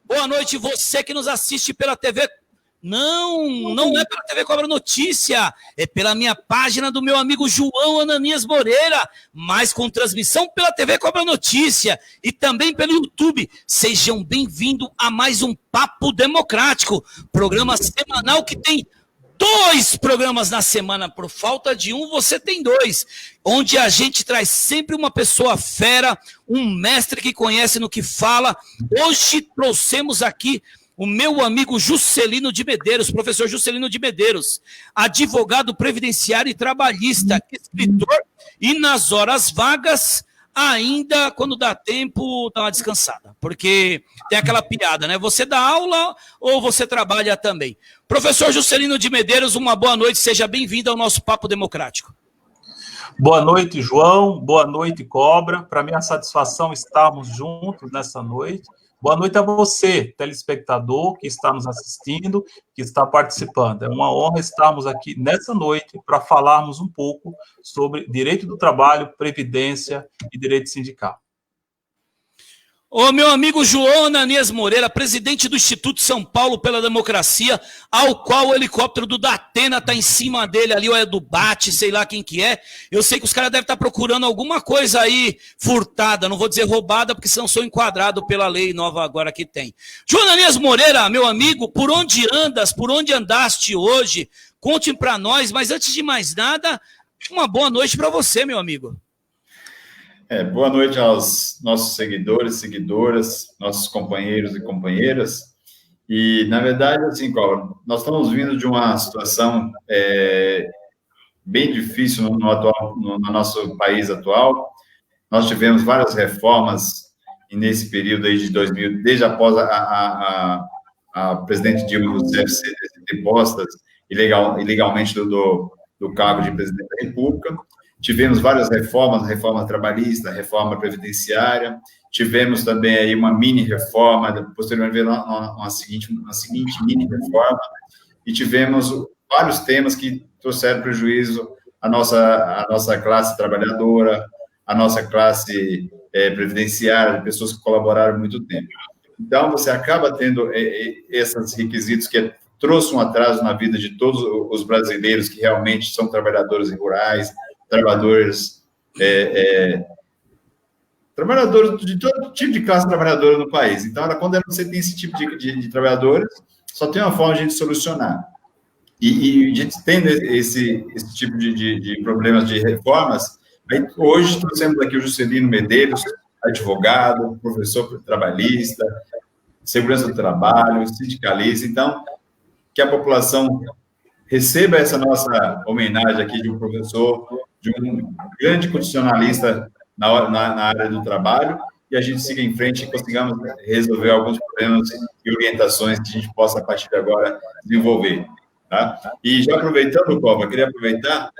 Boa noite, você que nos assiste pela TV. Não é pela TV Cobra Notícia, é pela minha página do meu amigo João Ananias Moreira, mas com transmissão pela TV Cobra Notícia e também pelo YouTube. Sejam bem-vindos a mais um Papo Democrático, programa semanal que tem 2 programas na semana, por falta de um, você tem 2, onde a gente traz sempre uma pessoa fera, um mestre que conhece no que fala. Hoje trouxemos aqui o meu amigo Juscelino de Medeiros, professor Juscelino de Medeiros, advogado previdenciário e trabalhista, escritor, e nas horas vagas, ainda quando dá tempo, dá uma descansada, porque tem aquela piada, né? Você dá aula ou você trabalha também? Professor Juscelino de Medeiros, uma boa noite, seja bem-vindo ao nosso Papo Democrático. Boa noite, João, boa noite, Cobra, para mim é uma satisfação estarmos juntos nessa noite. Boa noite a você, telespectador, que está nos assistindo, que está participando. É uma honra estarmos aqui nessa noite para falarmos um pouco sobre direito do trabalho, previdência e direito sindical. Ô, meu amigo João Ananias Moreira, presidente do Instituto São Paulo pela Democracia, ao qual o helicóptero do Datena está em cima dele ali, ou é do Bate, sei lá quem que é. Eu sei que os caras devem estar procurando alguma coisa aí furtada, não vou dizer roubada, porque senão sou enquadrado pela lei nova agora que tem. João Ananias Moreira, meu amigo, por onde andas, por onde andaste hoje? Conte para nós, mas antes de mais nada, uma boa noite para você, meu amigo. Boa noite aos nossos seguidores, seguidoras, nossos companheiros e companheiras. E, na verdade, assim, nós estamos vindo de uma situação bem difícil no nosso país atual. Nós tivemos várias reformas nesse período aí de 2000, desde após a presidente Dilma Rousseff ser depostas ilegalmente do cargo de presidente da República. Tivemos várias reformas, reforma trabalhista, reforma previdenciária, tivemos também aí uma mini-reforma, posteriormente uma seguinte mini-reforma, e tivemos vários temas que trouxeram prejuízo à nossa classe trabalhadora, à nossa classe previdenciária, pessoas que colaboraram muito tempo. Então, você acaba tendo esses requisitos que trouxe um atraso na vida de todos os brasileiros que realmente são trabalhadores rurais, trabalhadores de todo tipo de classe trabalhadora no país. Então, quando você tem esse tipo de trabalhadores, só tem uma forma de a gente solucionar. E a gente tendo esse tipo de problemas de reformas, aí, hoje trouxemos aqui o Juscelino Medeiros, advogado, professor trabalhista, segurança do trabalho, sindicalista. Então, que a população receba essa nossa homenagem aqui de um professor, de um grande constitucionalista na área do trabalho, e a gente siga em frente e consigamos resolver alguns problemas e orientações que a gente possa, a partir de agora, desenvolver. Tá? E já aproveitando, Cova, queria aproveitar,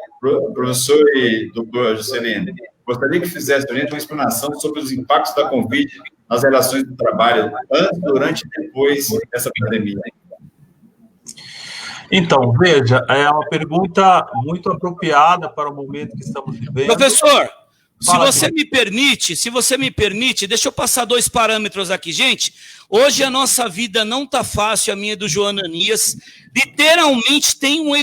professor e doutor Juscelino, gostaria que fizesse para a gente uma explanação sobre os impactos da Covid nas relações do trabalho, antes, durante e depois dessa pandemia. Então, veja, é uma pergunta muito apropriada para o momento que estamos vivendo. Professor, se você me permite, deixa eu passar 2 parâmetros aqui. Gente, hoje a nossa vida não está fácil, a minha e do João Ananias. Literalmente tem um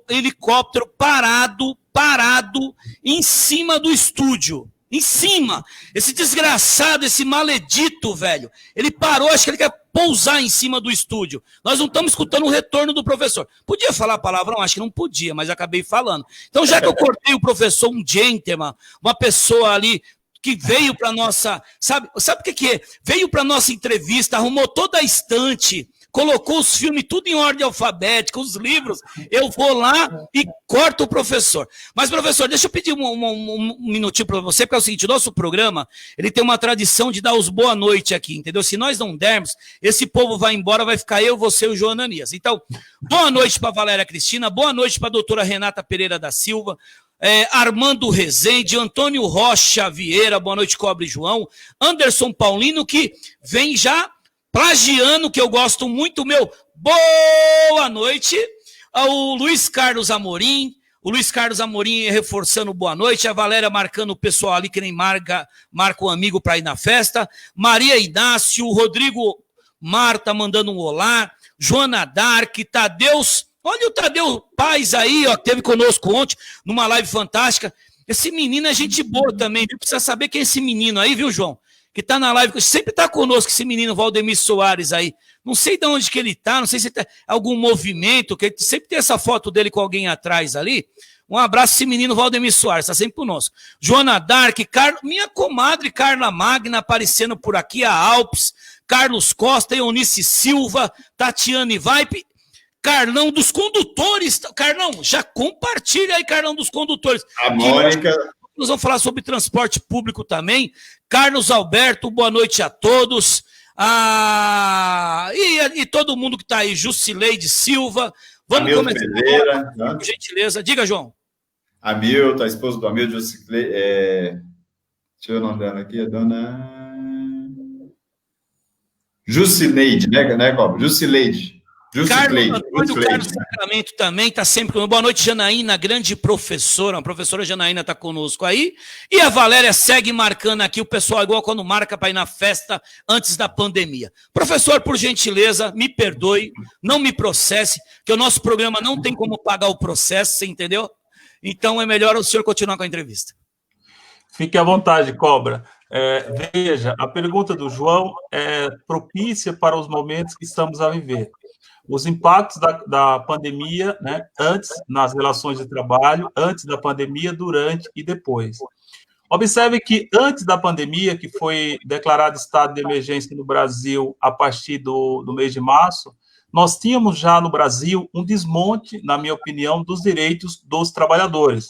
helicóptero parado em cima do estúdio. Em cima. Esse desgraçado, esse maledito, velho, ele parou, acho que ele quer pousar em cima do estúdio. Nós não estamos escutando o retorno do professor. Podia falar palavrão? Acho que não podia, mas acabei falando. Então, já que eu cortei o professor, um gentleman, uma pessoa ali que veio para nossa... Sabe o que é? Veio para nossa entrevista, arrumou toda a estante, colocou os filmes tudo em ordem alfabética, os livros, eu vou lá e corto o professor. Mas, professor, deixa eu pedir um minutinho para você, porque é o seguinte, o nosso programa, ele tem uma tradição de dar os boa noite aqui, entendeu? Se nós não dermos, esse povo vai embora, vai ficar eu, você e o João Ananias. Então, boa noite para Valéria Cristina, boa noite para a doutora Renata Pereira da Silva, Armando Rezende, Antônio Rocha Vieira, boa noite, Cobre João, Anderson Paulino, que vem já plagiando, que eu gosto muito, meu boa noite, ao Luiz Carlos Amorim, o Luiz Carlos Amorim reforçando boa noite, a Valéria marcando o pessoal ali, que nem marca um amigo para ir na festa, Maria Inácio, Rodrigo Marta mandando um olá, Joana Dark, Tadeus, olha o Tadeu Paz aí, ó, que teve conosco ontem, numa live fantástica, esse menino é gente boa também, viu? Precisa saber quem é esse menino aí, viu, João? Que está na live, sempre está conosco, esse menino Valdemir Soares aí. Não sei de onde que ele está, não sei se tem algum movimento, que sempre tem essa foto dele com alguém atrás ali. Um abraço esse menino Valdemir Soares, está sempre conosco. Joana Dark, minha comadre Carla Magna aparecendo por aqui, a Alpes, Carlos Costa, Eunice Silva, Tatiane Vaipe, Carlão dos Condutores. Carlão, já compartilha aí, Carlão dos Condutores. A Mônica... Nós vamos falar sobre transporte público também. Carlos Alberto, boa noite a todos. E todo mundo que está aí, Jusileide Silva. Vamos começar Pereira, por gentileza. Diga, João. Hamilton, a esposa do Hamilton, deixa eu ver o nome dela aqui, a dona Jusileide, né, Cobre? Jusileide. Carlos Sacramento também está sempre conosco. Boa noite, Janaína, grande professora. A professora Janaína está conosco aí. E a Valéria segue marcando aqui o pessoal, igual quando marca para ir na festa antes da pandemia. Professor, por gentileza, me perdoe, não me processe, que o nosso programa não tem como pagar o processo, você entendeu? Então é melhor o senhor continuar com a entrevista. Fique à vontade, Cobra. Veja, a pergunta do João é propícia para os momentos que estamos a viver. Os impactos da pandemia, né, antes, nas relações de trabalho, antes da pandemia, durante e depois. Observe que antes da pandemia, que foi declarado estado de emergência no Brasil a partir do mês de março, nós tínhamos já no Brasil um desmonte, na minha opinião, dos direitos dos trabalhadores.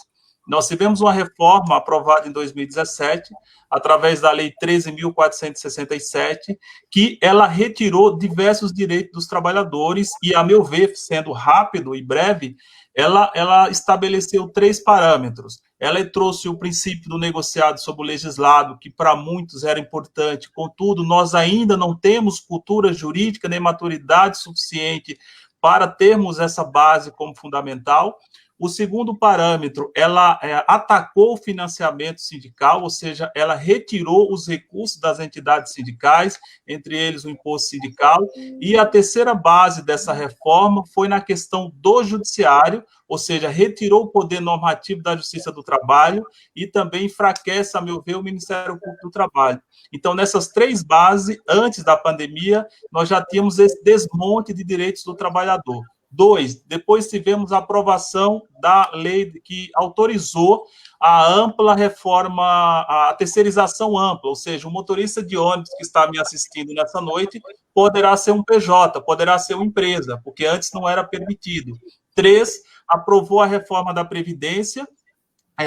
Nós tivemos uma reforma aprovada em 2017, através da Lei 13.467, que ela retirou diversos direitos dos trabalhadores e, a meu ver, sendo rápido e breve, ela estabeleceu 3 parâmetros. Ela trouxe o princípio do negociado sobre o legislado, que para muitos era importante, contudo, nós ainda não temos cultura jurídica nem maturidade suficiente para termos essa base como fundamental. O segundo parâmetro, ela atacou o financiamento sindical, ou seja, ela retirou os recursos das entidades sindicais, entre eles o imposto sindical, e a terceira base dessa reforma foi na questão do judiciário, ou seja, retirou o poder normativo da Justiça do Trabalho e também enfraquece, a meu ver, o Ministério Público do Trabalho. Então, nessas 3 bases, antes da pandemia, nós já tínhamos esse desmonte de direitos do trabalhador. 2, depois tivemos a aprovação da lei que autorizou a ampla reforma, a terceirização ampla, ou seja, o motorista de ônibus que está me assistindo nessa noite poderá ser um PJ, poderá ser uma empresa, porque antes não era permitido. 3, aprovou a reforma da Previdência,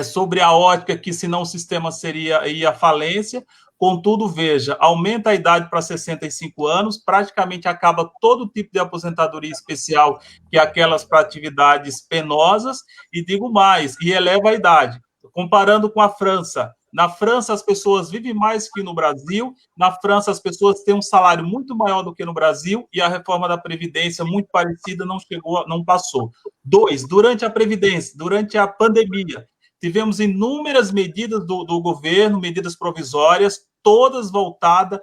sobre a ótica que senão o sistema ia à falência. Contudo, veja, aumenta a idade para 65 anos, praticamente acaba todo tipo de aposentadoria especial, que é aquelas para atividades penosas, e digo mais, e eleva a idade. Comparando com a França, na França as pessoas vivem mais que no Brasil, na França as pessoas têm um salário muito maior do que no Brasil, e a reforma da Previdência, muito parecida, não passou. 2, durante a Previdência, durante a pandemia, tivemos inúmeras medidas do governo, medidas provisórias, todas voltadas,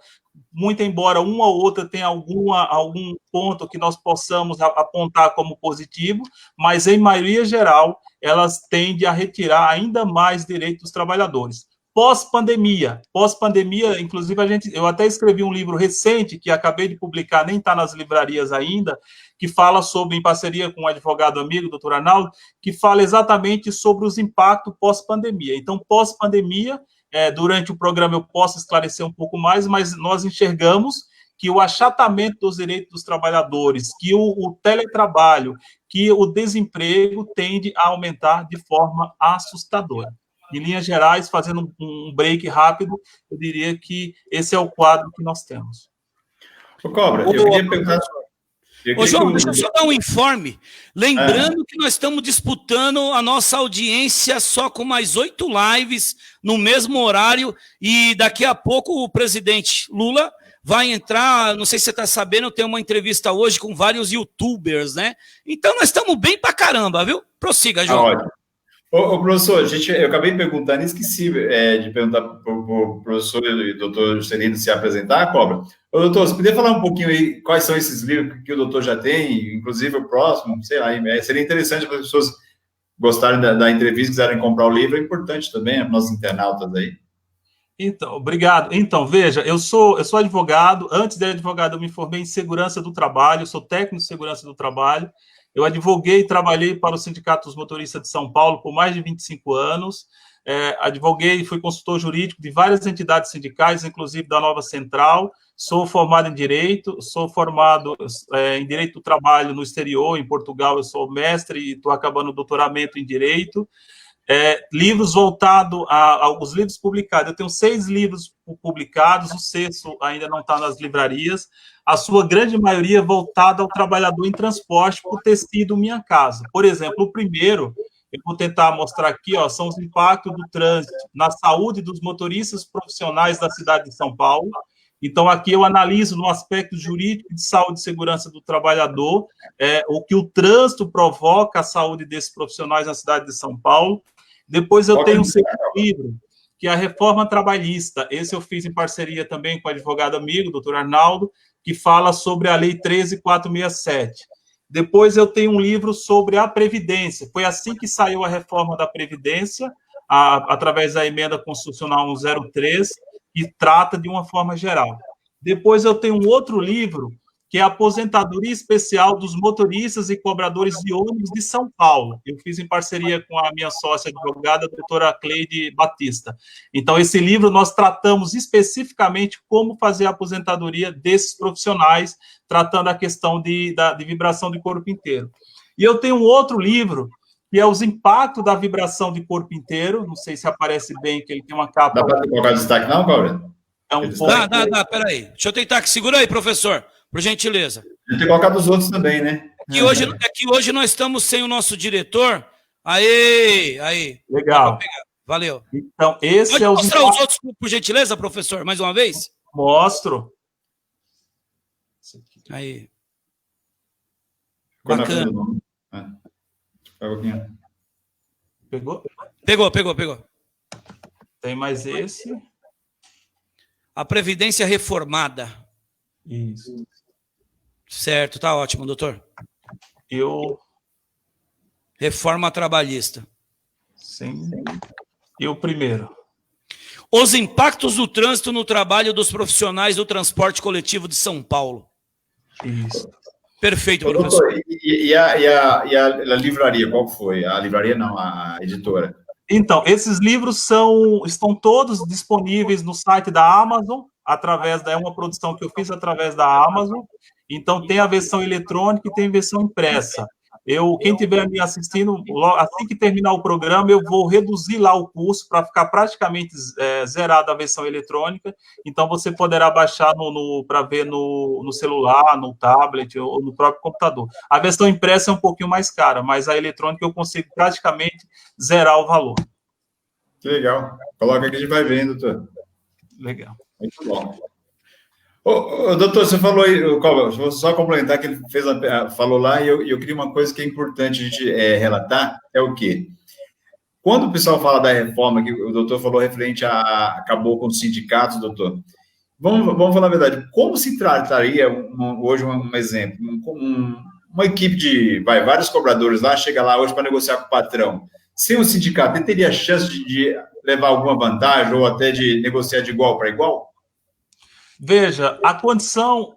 muito embora uma ou outra tenha algum ponto que nós possamos apontar como positivo, mas, em maioria geral, elas tendem a retirar ainda mais direitos dos trabalhadores. pós-pandemia. Pós-pandemia, inclusive, eu até escrevi um livro recente, que acabei de publicar, nem está nas livrarias ainda, que fala sobre, em parceria com um advogado amigo, doutor Arnaldo, que fala exatamente sobre os impactos pós-pandemia. Então, pós-pandemia, durante o programa eu posso esclarecer um pouco mais, mas nós enxergamos que o achatamento dos direitos dos trabalhadores, que o teletrabalho, que o desemprego tende a aumentar de forma assustadora. Em linhas gerais, fazendo um break rápido, eu diria que esse é o quadro que nós temos. Ô, Cobra, eu queria perguntar... Ô, João, deixa eu só dar um informe. Lembrando que nós estamos disputando a nossa audiência só com mais 8 lives no mesmo horário, e daqui a pouco o presidente Lula vai entrar, não sei se você está sabendo, tem uma entrevista hoje com vários youtubers, né? Então nós estamos bem pra caramba, viu? Prossiga, João. Ótimo. Ô, professor, eu acabei perguntando e esqueci de perguntar para o professor e o doutor Juscelino se apresentar, Cobra. Ô, doutor, você poderia falar um pouquinho aí quais são esses livros que o doutor já tem, inclusive o próximo, sei lá, seria interessante para as pessoas gostarem da entrevista, quiserem comprar o livro, é importante também para nossos internautas aí. Então, obrigado. Então, veja, eu sou advogado. Antes de advogado, eu me formei em segurança do trabalho, sou técnico de segurança do trabalho. Eu advoguei e trabalhei para o Sindicato dos Motoristas de São Paulo por mais de 25 anos. Advoguei e fui consultor jurídico de várias entidades sindicais, inclusive da Nova Central. Sou formado em Direito, sou formado em Direito do Trabalho no exterior, em Portugal. Eu sou mestre e estou acabando o doutoramento em Direito. Livros voltados aos livros publicados. Eu tenho 6 livros publicados, o 6º ainda não está nas livrarias, a sua grande maioria voltada ao trabalhador em transporte por ter sido Minha Casa. Por exemplo, o primeiro, eu vou tentar mostrar aqui, são os impactos do trânsito na saúde dos motoristas profissionais da cidade de São Paulo. Então, aqui eu analiso no aspecto jurídico de saúde e segurança do trabalhador, o que o trânsito provoca à saúde desses profissionais na cidade de São Paulo. Depois eu tenho um segundo livro, que é a Reforma Trabalhista. Esse eu fiz em parceria também com o advogado amigo, doutor Arnaldo, que fala sobre a Lei 13.467. Depois eu tenho um livro sobre a Previdência. Foi assim que saiu a reforma da Previdência, através da emenda constitucional 103, que trata de uma forma geral. Depois eu tenho um outro livro, que é a Aposentadoria Especial dos Motoristas e Cobradores de Ônibus de São Paulo. Eu fiz em parceria com a minha sócia advogada, a doutora Cleide Batista. Então, esse livro nós tratamos especificamente como fazer a aposentadoria desses profissionais, tratando a questão de vibração de corpo inteiro. E eu tenho um outro livro, que é os impactos da vibração de corpo inteiro. Não sei se aparece bem, que ele tem uma capa... Dá para colocar destaque não, Cláudio? Dá, peraí. Deixa eu tentar aqui. Segura aí, professor. Por gentileza. Tem que colocar dos outros também, né? Que hoje nós estamos sem o nosso diretor. Aí. Legal. Valeu. Então, esse Pode é mostrar os outros, por gentileza, professor, mais uma vez? Mostro. Aí. Bacana. Pegou. Tem mais esse. A Previdência Reformada. Isso. Certo, tá ótimo, doutor. Reforma Trabalhista. Sim. E o primeiro? Os impactos do trânsito no trabalho dos profissionais do transporte coletivo de São Paulo. Isso. Perfeito, professor. Doutor, e a livraria, qual foi? A livraria não, a editora. Então, esses livros estão todos disponíveis no site da Amazon, é uma produção que eu fiz através da Amazon. Então, tem a versão eletrônica e tem a versão impressa. Quem estiver me assistindo, assim que terminar o programa, eu vou reduzir lá o custo para ficar praticamente zerada a versão eletrônica. Então, você poderá baixar para ver no celular, no tablet ou no próprio computador. A versão impressa é um pouquinho mais cara, mas a eletrônica eu consigo praticamente zerar o valor. Que legal. Coloca aqui, a gente vai vendo, doutor. Legal. Muito bom. Doutor, você falou aí, vou só complementar que ele falou lá, e eu queria uma coisa que é importante a gente relatar, é o quê? Quando o pessoal fala da reforma, que o doutor falou referente acabou com os sindicatos, doutor, vamos falar a verdade, como se trataria, hoje um exemplo, uma equipe de vários cobradores lá, chega lá hoje para negociar com o patrão, sem o sindicato, ele teria chance de levar alguma vantagem ou até de negociar de igual para igual? Veja, a condição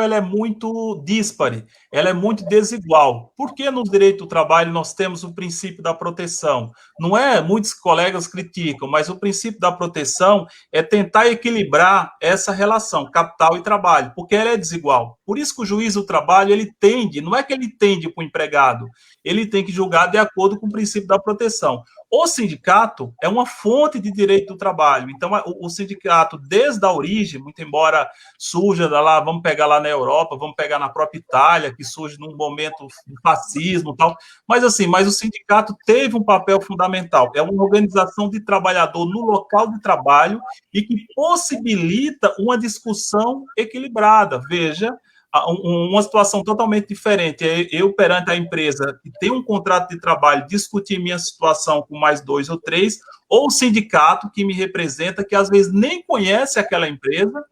ela é muito díspare, ela é muito desigual. Porque no direito do trabalho nós temos o princípio da proteção? Não é, muitos colegas criticam, mas o princípio da proteção é tentar equilibrar essa relação, capital e trabalho, porque ela é desigual. Por isso que o juiz do trabalho, ele tende, não é que ele tende para o empregado, ele tem que julgar de acordo com o princípio da proteção. O sindicato é uma fonte de direito do trabalho. Então, o sindicato, desde a origem, muito embora surja lá, vamos pegar lá na Europa, vamos pegar na própria Itália, que surge num momento de fascismo e tal, mas o sindicato teve um papel fundamental. É uma organização de trabalhador no local de trabalho e que possibilita uma discussão equilibrada. Veja, uma situação totalmente diferente. Eu, perante a empresa que tem um contrato de trabalho, discutir minha situação com mais 2 ou 3, ou o sindicato que me representa, que às vezes nem conhece aquela empresa,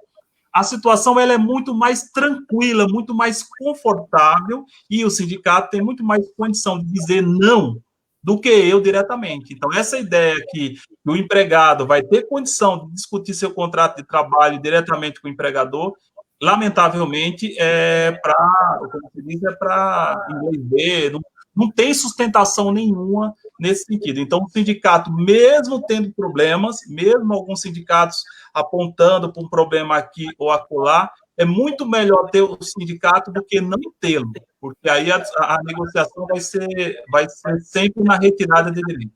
a situação ela é muito mais tranquila, muito mais confortável, e o sindicato tem muito mais condição de dizer não do que eu diretamente. Então, essa ideia que o empregado vai ter condição de discutir seu contrato de trabalho diretamente com o empregador, lamentavelmente, como se diz, é para inglês ver, não tem sustentação nenhuma nesse sentido. Então, o sindicato, mesmo tendo problemas, mesmo alguns sindicatos apontando para um problema aqui ou acolá, é muito melhor ter o sindicato do que não tê-lo, porque aí a negociação vai ser sempre na retirada de direito.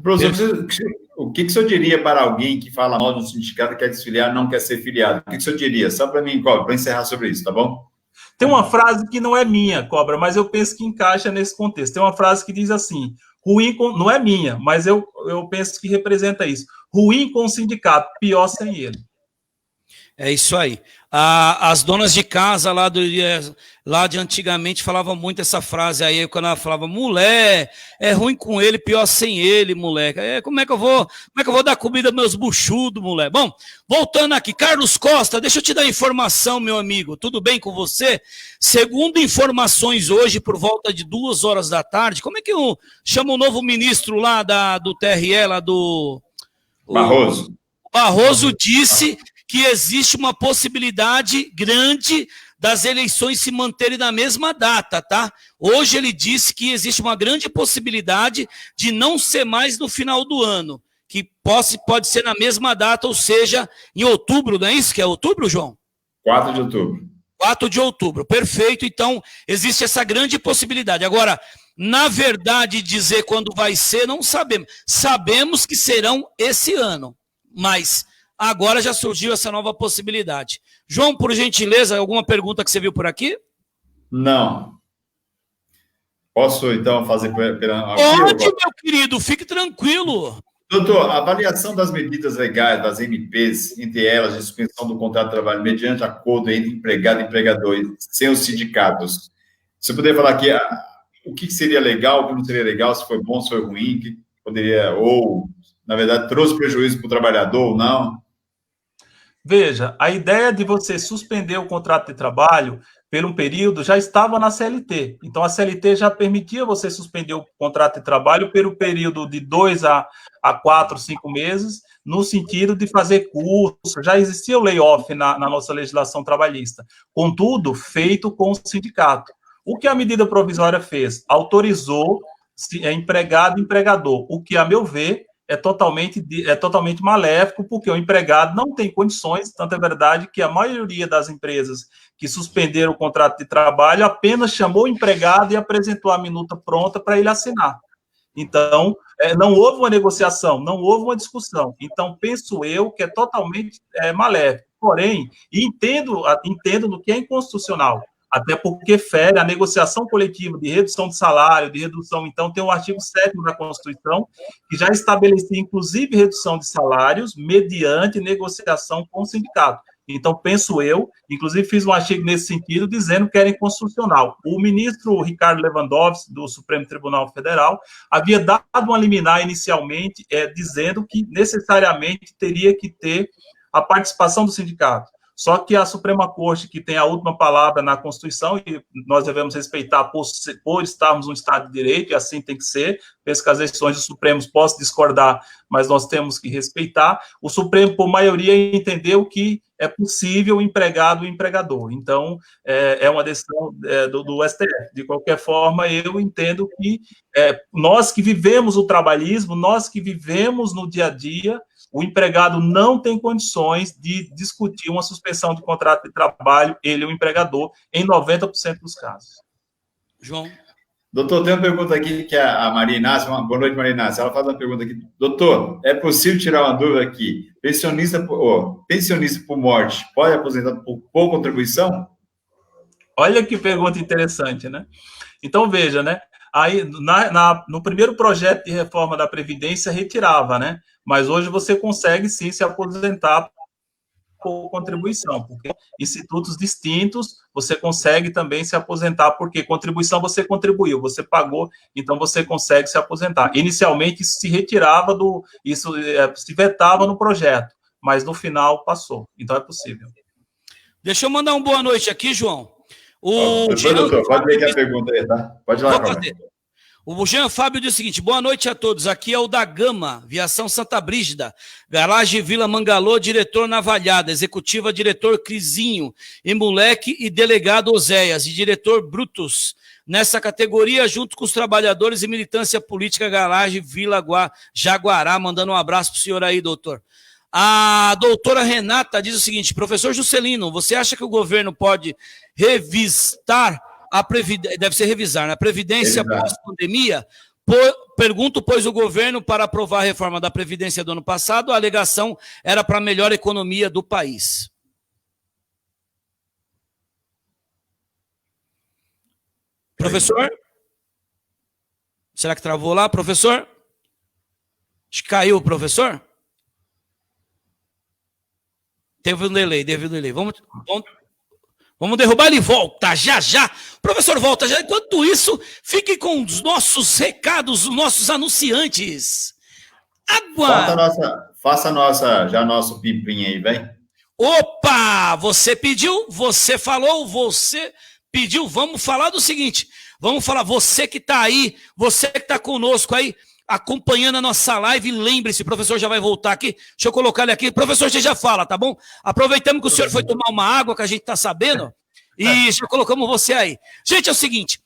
Professor, o que o senhor diria para alguém que fala mal do sindicato, quer desfiliar, não quer ser filiado? O que o senhor diria? Só para mim, Cobra, para encerrar sobre isso, tá bom? Tem uma frase que não é minha, Cobra, mas eu penso que encaixa nesse contexto. Tem uma frase que diz assim, não é minha, mas eu penso que representa isso. Ruim com o sindicato, pior sem ele. É isso aí. As donas de casa lá de antigamente falavam muito essa frase aí, quando ela falava, mulher, é ruim com ele, pior sem ele, moleque. Como é que eu vou dar comida aos meus buchudos, moleque? Bom, voltando aqui, Carlos Costa, deixa eu te dar informação, meu amigo, tudo bem com você? Segundo informações hoje, por volta de 2 horas da tarde, como é que chama o novo ministro lá do TRE, lá do... Barroso. Barroso disse que existe uma possibilidade grande das eleições se manterem na mesma data, tá? Hoje ele disse que existe uma grande possibilidade de não ser mais no final do ano, que pode ser na mesma data, ou seja, em outubro, não é isso que é outubro, João? 4 de outubro. 4 de outubro, perfeito. Então, existe essa grande possibilidade. Agora, na verdade, dizer quando vai ser, não sabemos. Sabemos que serão esse ano, mas agora já surgiu essa nova possibilidade. João, por gentileza, alguma pergunta que você viu por aqui? Não. Posso, então, fazer... Pode, meu querido, fique tranquilo. Doutor, a avaliação das medidas legais, das MPs, entre elas, a suspensão do contrato de trabalho mediante acordo entre empregado e empregador, sem os sindicatos. Você poderia falar aqui o que seria legal, o que não seria legal, se foi bom, se foi ruim, que poderia, ou, na verdade, trouxe prejuízo para o trabalhador ou não? Veja, a ideia de você suspender o contrato de trabalho por um período já estava na CLT. Então, a CLT já permitia você suspender o contrato de trabalho pelo período de 2 a 4, 5 meses, no sentido de fazer curso. Já existia o layoff na nossa legislação trabalhista. Contudo, feito com o sindicato. O que a medida provisória fez? Autorizou empregado e empregador, o que, a meu ver, é totalmente maléfico, porque o empregado não tem condições, tanto é verdade que a maioria das empresas que suspenderam o contrato de trabalho apenas chamou o empregado e apresentou a minuta pronta para ele assinar. Então, não houve uma negociação, não houve uma discussão. Então, penso eu que é totalmente maléfico. Porém, entendo no que é inconstitucional, até porque fere a negociação coletiva de redução de salário, de redução, então tem o artigo 7º da Constituição, que já estabelecia, inclusive, redução de salários mediante negociação com o sindicato. Então, penso eu, inclusive fiz um artigo nesse sentido, dizendo que era inconstitucional. O ministro Ricardo Lewandowski, do Supremo Tribunal Federal, havia dado uma liminar inicialmente, dizendo que necessariamente teria que ter a participação do sindicato. Só que a Suprema Corte, que tem a última palavra na Constituição, e nós devemos respeitar por estarmos num Estado de Direito, e assim tem que ser, penso que as decisões do Supremo possam discordar, mas nós temos que respeitar. O Supremo, por maioria, entendeu que é possível o empregado e o empregador. Então, é uma decisão do STF. De qualquer forma, eu entendo que nós que vivemos o trabalhismo, nós que vivemos no dia a dia, o empregado não tem condições de discutir uma suspensão de contrato de trabalho, ele, o empregador, em 90% dos casos. João? Doutor, tem uma pergunta aqui que a Maria Inácia, boa noite, Maria Inácia, ela faz uma pergunta aqui. Doutor, é possível tirar uma dúvida aqui? Pensionista por morte pode aposentar por contribuição? Olha que pergunta interessante, né? Então, veja, né? Aí, no primeiro projeto de reforma da Previdência, retirava, né? Mas hoje você consegue, sim, se aposentar por contribuição, porque institutos distintos, você consegue também se aposentar, porque contribuição você contribuiu, você pagou, então você consegue se aposentar. Inicialmente, isso se retirava se vetava no projeto, mas no final passou, então é possível. Deixa eu mandar uma boa noite aqui, João. Doutor, pode ler aqui a pergunta aí, tá? Pode ir lá, O Jean Fábio diz o seguinte: boa noite a todos, aqui é o da Gama, Viação Santa Brígida, Garagem Vila Mangalô, diretor Navalhada, executiva diretor Crisinho, e moleque e delegado Oséias, e diretor Brutus, nessa categoria, junto com os trabalhadores e militância política, Garagem Vila Jaguará, mandando um abraço para o senhor aí, doutor. A doutora Renata diz o seguinte: professor Juscelino, você acha que o governo pode revistar a Previdência, deve ser revisar, na Previdência pós-pandemia? Pergunto, pois o governo, para aprovar a reforma da Previdência do ano passado, a alegação era para a melhor economia do país. Professor? Será que travou lá, professor? Acho que caiu o professor? Teve um delay. Vamos derrubar, ele volta já. O professor volta já. Enquanto isso, fique com os nossos recados, os nossos anunciantes. Faça nosso pipim aí, vem. Opa! Você pediu, você falou, você pediu. Vamos falar do seguinte. Vamos falar, você que está aí, você que está conosco aí, acompanhando a nossa live, lembre-se, o professor já vai voltar aqui, deixa eu colocar ele aqui, professor, você já fala, tá bom? Aproveitamos que o senhor foi tomar uma água, que a gente tá sabendo, e já colocamos você aí. Gente, é o seguinte,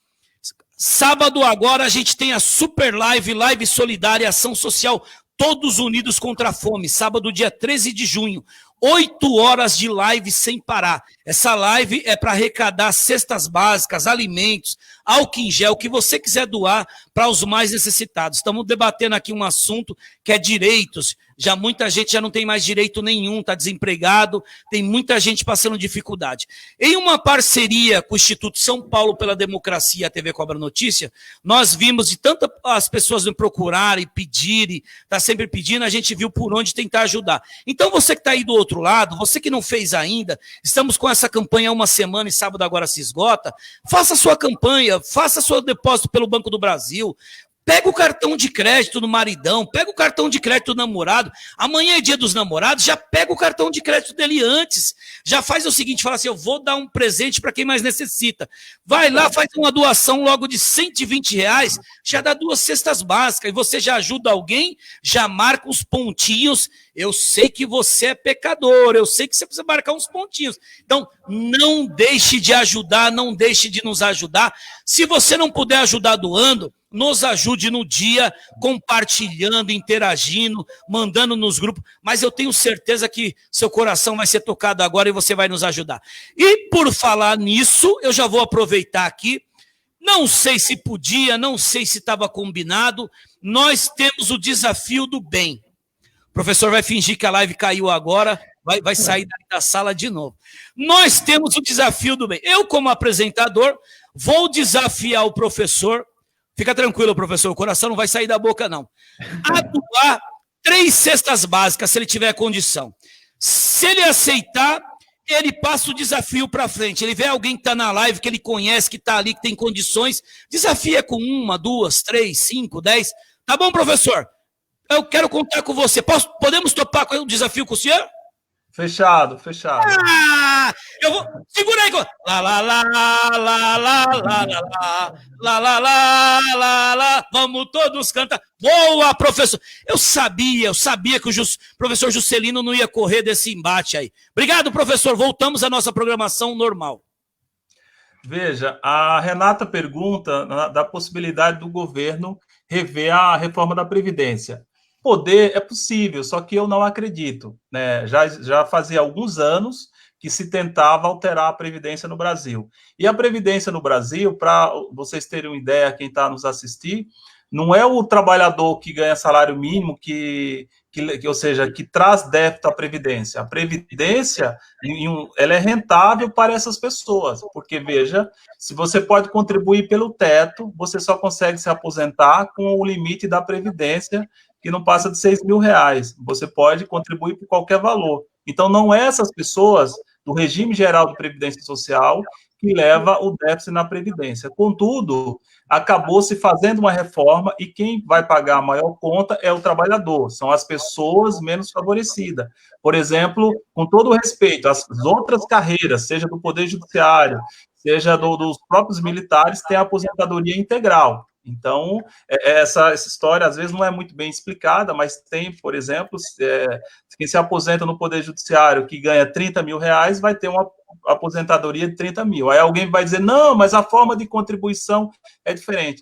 sábado agora a gente tem a super live solidária, ação social, todos unidos contra a fome, sábado dia 13 de junho, 8 horas de live sem parar. Essa live é para arrecadar cestas básicas, alimentos, álcool em gel, o que você quiser doar para os mais necessitados. Estamos debatendo aqui um assunto que é direitos. Já muita gente já não tem mais direito nenhum, está desempregado, tem muita gente passando dificuldade. Em uma parceria com o Instituto São Paulo pela Democracia e a TV Cobra Notícia, nós vimos de tantas as pessoas me procurarem, pedirem, está sempre pedindo, a gente viu por onde tentar ajudar. Então você que está aí do outro lado, você que não fez ainda, estamos com essa campanha há uma semana e sábado agora se esgota, faça a sua campanha, faça seu depósito pelo Banco do Brasil, pega o cartão de crédito do maridão, pega o cartão de crédito do namorado, amanhã é dia dos namorados, já pega o cartão de crédito dele antes, já faz o seguinte, fala assim, eu vou dar um presente para quem mais necessita, vai lá, faz uma doação logo de R$120, já dá 2 cestas básicas, e você já ajuda alguém, já marca os pontinhos, eu sei que você é pecador, eu sei que você precisa marcar uns pontinhos, então não deixe de ajudar, não deixe de nos ajudar, se você não puder ajudar doando, nos ajude no dia, compartilhando, interagindo, mandando nos grupos, mas eu tenho certeza que seu coração vai ser tocado agora e você vai nos ajudar. E por falar nisso, eu já vou aproveitar aqui, não sei se podia, não sei se estava combinado, nós temos o desafio do bem. O professor vai fingir que a live caiu agora, vai sair da sala de novo. Nós temos o desafio do bem. Eu, como apresentador, vou desafiar o professor. Fica tranquilo, professor, o coração não vai sair da boca, não. A doar 3 cestas básicas, se ele tiver condição. Se ele aceitar, ele passa o desafio para frente. Ele vê alguém que está na live, que ele conhece, que está ali, que tem condições, desafia com 1, 2, 3, 5, 10. Tá bom, professor? Eu quero contar com você. Podemos topar com o desafio com o senhor? Fechado. Eu vou... Segura aí. Lá, lá, lá, lá, lá, lá, lá, lá, lá, lá, lá, lá. Vamos todos cantar. Boa, professor. Eu sabia que o professor Juscelino não ia correr desse embate aí. Obrigado, professor. Voltamos à nossa programação normal. Veja, a Renata pergunta da possibilidade do governo rever a reforma da Previdência. Poder é possível, só que eu não acredito, né? Já fazia alguns anos que se tentava alterar a Previdência no Brasil. E a Previdência no Brasil, para vocês terem uma ideia, quem está nos assistir, não é o trabalhador que ganha salário mínimo ou seja, que traz débito à Previdência. A Previdência, ela é rentável para essas pessoas, porque, veja, se você pode contribuir pelo teto, você só consegue se aposentar com o limite da Previdência, que não passa de R$6.000. Você pode contribuir por qualquer valor. Então, não é essas pessoas do regime geral de Previdência Social que leva o déficit na Previdência. Contudo, acabou se fazendo uma reforma e quem vai pagar a maior conta é o trabalhador, são as pessoas menos favorecidas. Por exemplo, com todo o respeito, as outras carreiras, seja do Poder Judiciário, seja dos próprios militares, têm a aposentadoria integral. Então, essa história, às vezes, não é muito bem explicada, mas tem, por exemplo, quem se aposenta no Poder Judiciário, que ganha R$30.000, vai ter uma aposentadoria de 30 mil. Aí alguém vai dizer, não, mas a forma de contribuição é diferente.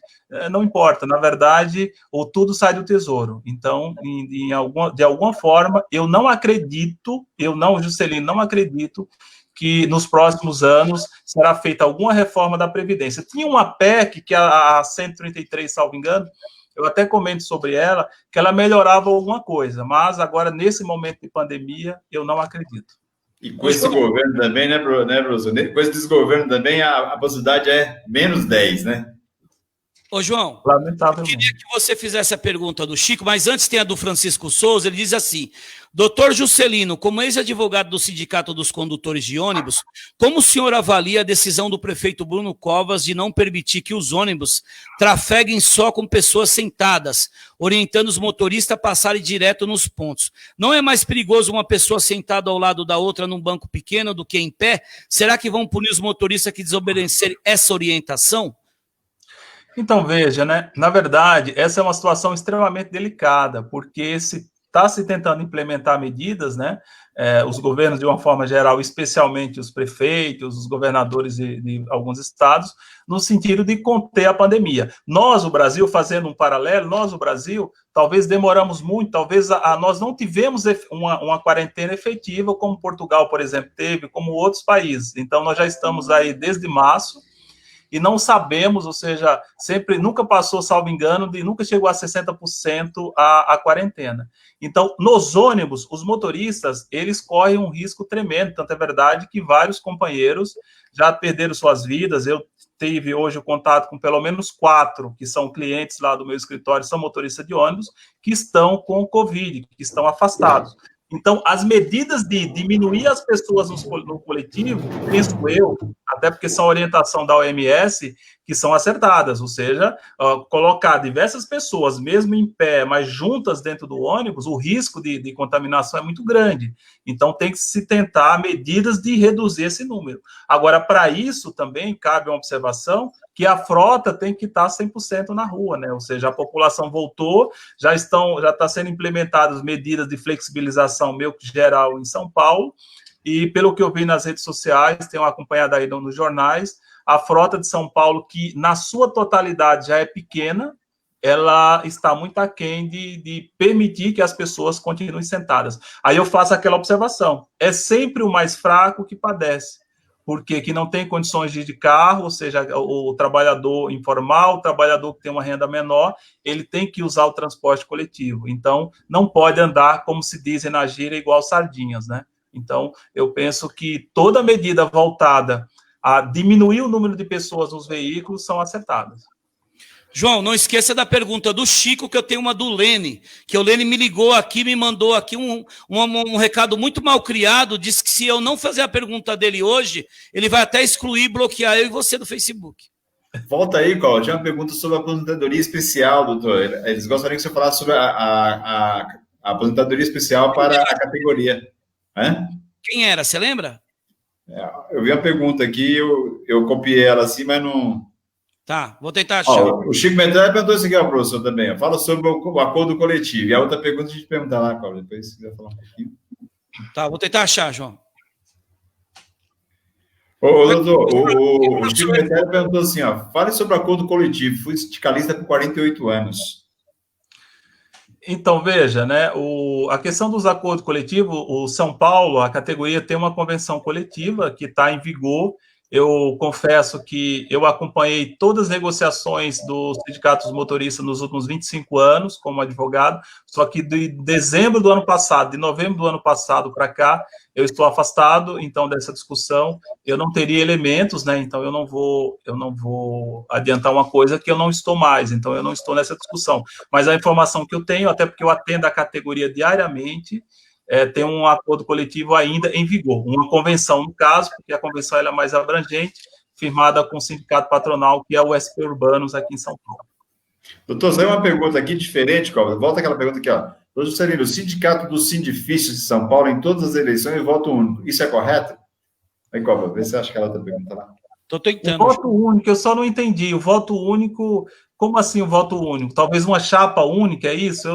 Não importa, na verdade, ou tudo sai do Tesouro. Então, de alguma forma, eu não acredito, Juscelino, não acredito que nos próximos anos será feita alguma reforma da Previdência. Tinha uma PEC, que a 133, salvo engano, eu até comento sobre ela, que ela melhorava alguma coisa, mas agora, nesse momento de pandemia, eu não acredito. E com esse governo também, né, professor? Com esse desgoverno também, a possibilidade é menos 10, né? Ô, João, eu queria que você fizesse a pergunta do Chico, mas antes tem a do Francisco Souza, ele diz assim, doutor Juscelino, como ex-advogado do Sindicato dos Condutores de Ônibus, como o senhor avalia a decisão do prefeito Bruno Covas de não permitir que os ônibus trafeguem só com pessoas sentadas, orientando os motoristas a passarem direto nos pontos? Não é mais perigoso uma pessoa sentada ao lado da outra num banco pequeno do que em pé? Será que vão punir os motoristas que desobedecerem essa orientação? Então, veja, né? Na verdade, essa é uma situação extremamente delicada, porque está se tentando implementar medidas, né? Os governos, de uma forma geral, especialmente os prefeitos, os governadores de alguns estados, no sentido de conter a pandemia. Nós, o Brasil, fazendo um paralelo, talvez demoramos muito, talvez nós não tivemos uma quarentena efetiva, como Portugal, por exemplo, teve, como outros países. Então, nós já estamos aí desde março, e não sabemos, ou seja, nunca passou, salvo engano, nunca chegou a 60% a quarentena. Então, nos ônibus, os motoristas, eles correm um risco tremendo, tanto é verdade que vários companheiros já perderam suas vidas. Eu tive hoje o contato com pelo menos 4, que são clientes lá do meu escritório, são motoristas de ônibus, que estão com Covid, que estão afastados. Então, as medidas de diminuir as pessoas no coletivo, penso eu, até porque são orientação da OMS, que são acertadas, ou seja, colocar diversas pessoas, mesmo em pé, mas juntas dentro do ônibus, o risco de contaminação é muito grande. Então, tem que se tentar medidas de reduzir esse número. Agora, para isso, também cabe uma observação que a frota tem que estar 100% na rua, né? Ou seja, a população voltou, já está sendo implementadas medidas de flexibilização meio que geral em São Paulo, e pelo que eu vi nas redes sociais, tenho acompanhado aí nos jornais, a frota de São Paulo, que na sua totalidade já é pequena, ela está muito aquém de permitir que as pessoas continuem sentadas. Aí eu faço aquela observação, é sempre o mais fraco que padece, porque que não tem condições de ir de carro, ou seja, o trabalhador informal, o trabalhador que tem uma renda menor, ele tem que usar o transporte coletivo. Então, não pode andar, como se dizem na gíria, igual sardinhas, né? Então, eu penso que toda medida voltada a diminuir o número de pessoas nos veículos são acertadas. João, não esqueça da pergunta do Chico, que eu tenho uma do Lene, que o Lene me ligou aqui, me mandou aqui um recado muito mal criado, disse que se eu não fazer a pergunta dele hoje, ele vai até excluir, bloquear eu e você do Facebook. Volta aí, Cláudio, tinha uma pergunta sobre a aposentadoria especial, doutor. Eles gostariam que você falasse sobre a aposentadoria especial para a categoria. Quem era? Você lembra? Eu vi a pergunta aqui, eu copiei ela assim, mas não... Tá, vou tentar achar. O Chico Medrado perguntou isso aqui ao professor também. Fala sobre o acordo coletivo. E a outra pergunta a gente pergunta lá, Cláudio, depois se quiser falar um pouquinho. Tá, vou tentar achar, João. Ô, doutor, o Chico Medrado perguntou assim, ó, fale sobre o acordo coletivo. Fui sindicalista por 48 anos. Então, veja, né, a questão dos acordos coletivos, o São Paulo, a categoria tem uma convenção coletiva que está em vigor. Eu confesso que eu acompanhei todas as negociações dos sindicatos motoristas nos últimos 25 anos como advogado, só que de dezembro do ano passado, de novembro do ano passado para cá, eu estou afastado, então, dessa discussão. Eu não teria elementos, né, então eu não vou adiantar uma coisa que eu não estou mais, então eu não estou nessa discussão. Mas a informação que eu tenho, até porque eu atendo a categoria diariamente, tem um acordo coletivo ainda em vigor, uma convenção, no caso, porque a convenção ela é mais abrangente, firmada com o sindicato patronal, que é o SP Urbanos, aqui em São Paulo. Doutor, saiu uma pergunta aqui diferente, Cláudio. Volta aquela pergunta aqui, ó. Doutor Juscelino, o sindicato dos sindifícios de São Paulo, em todas as eleições, voto único. Isso é correto? Aí, Cláudio, vê se você acha que ela está perguntando lá. Tô tentando. O voto único, eu só não entendi. O voto único, como assim o voto único? Talvez uma chapa única, é isso?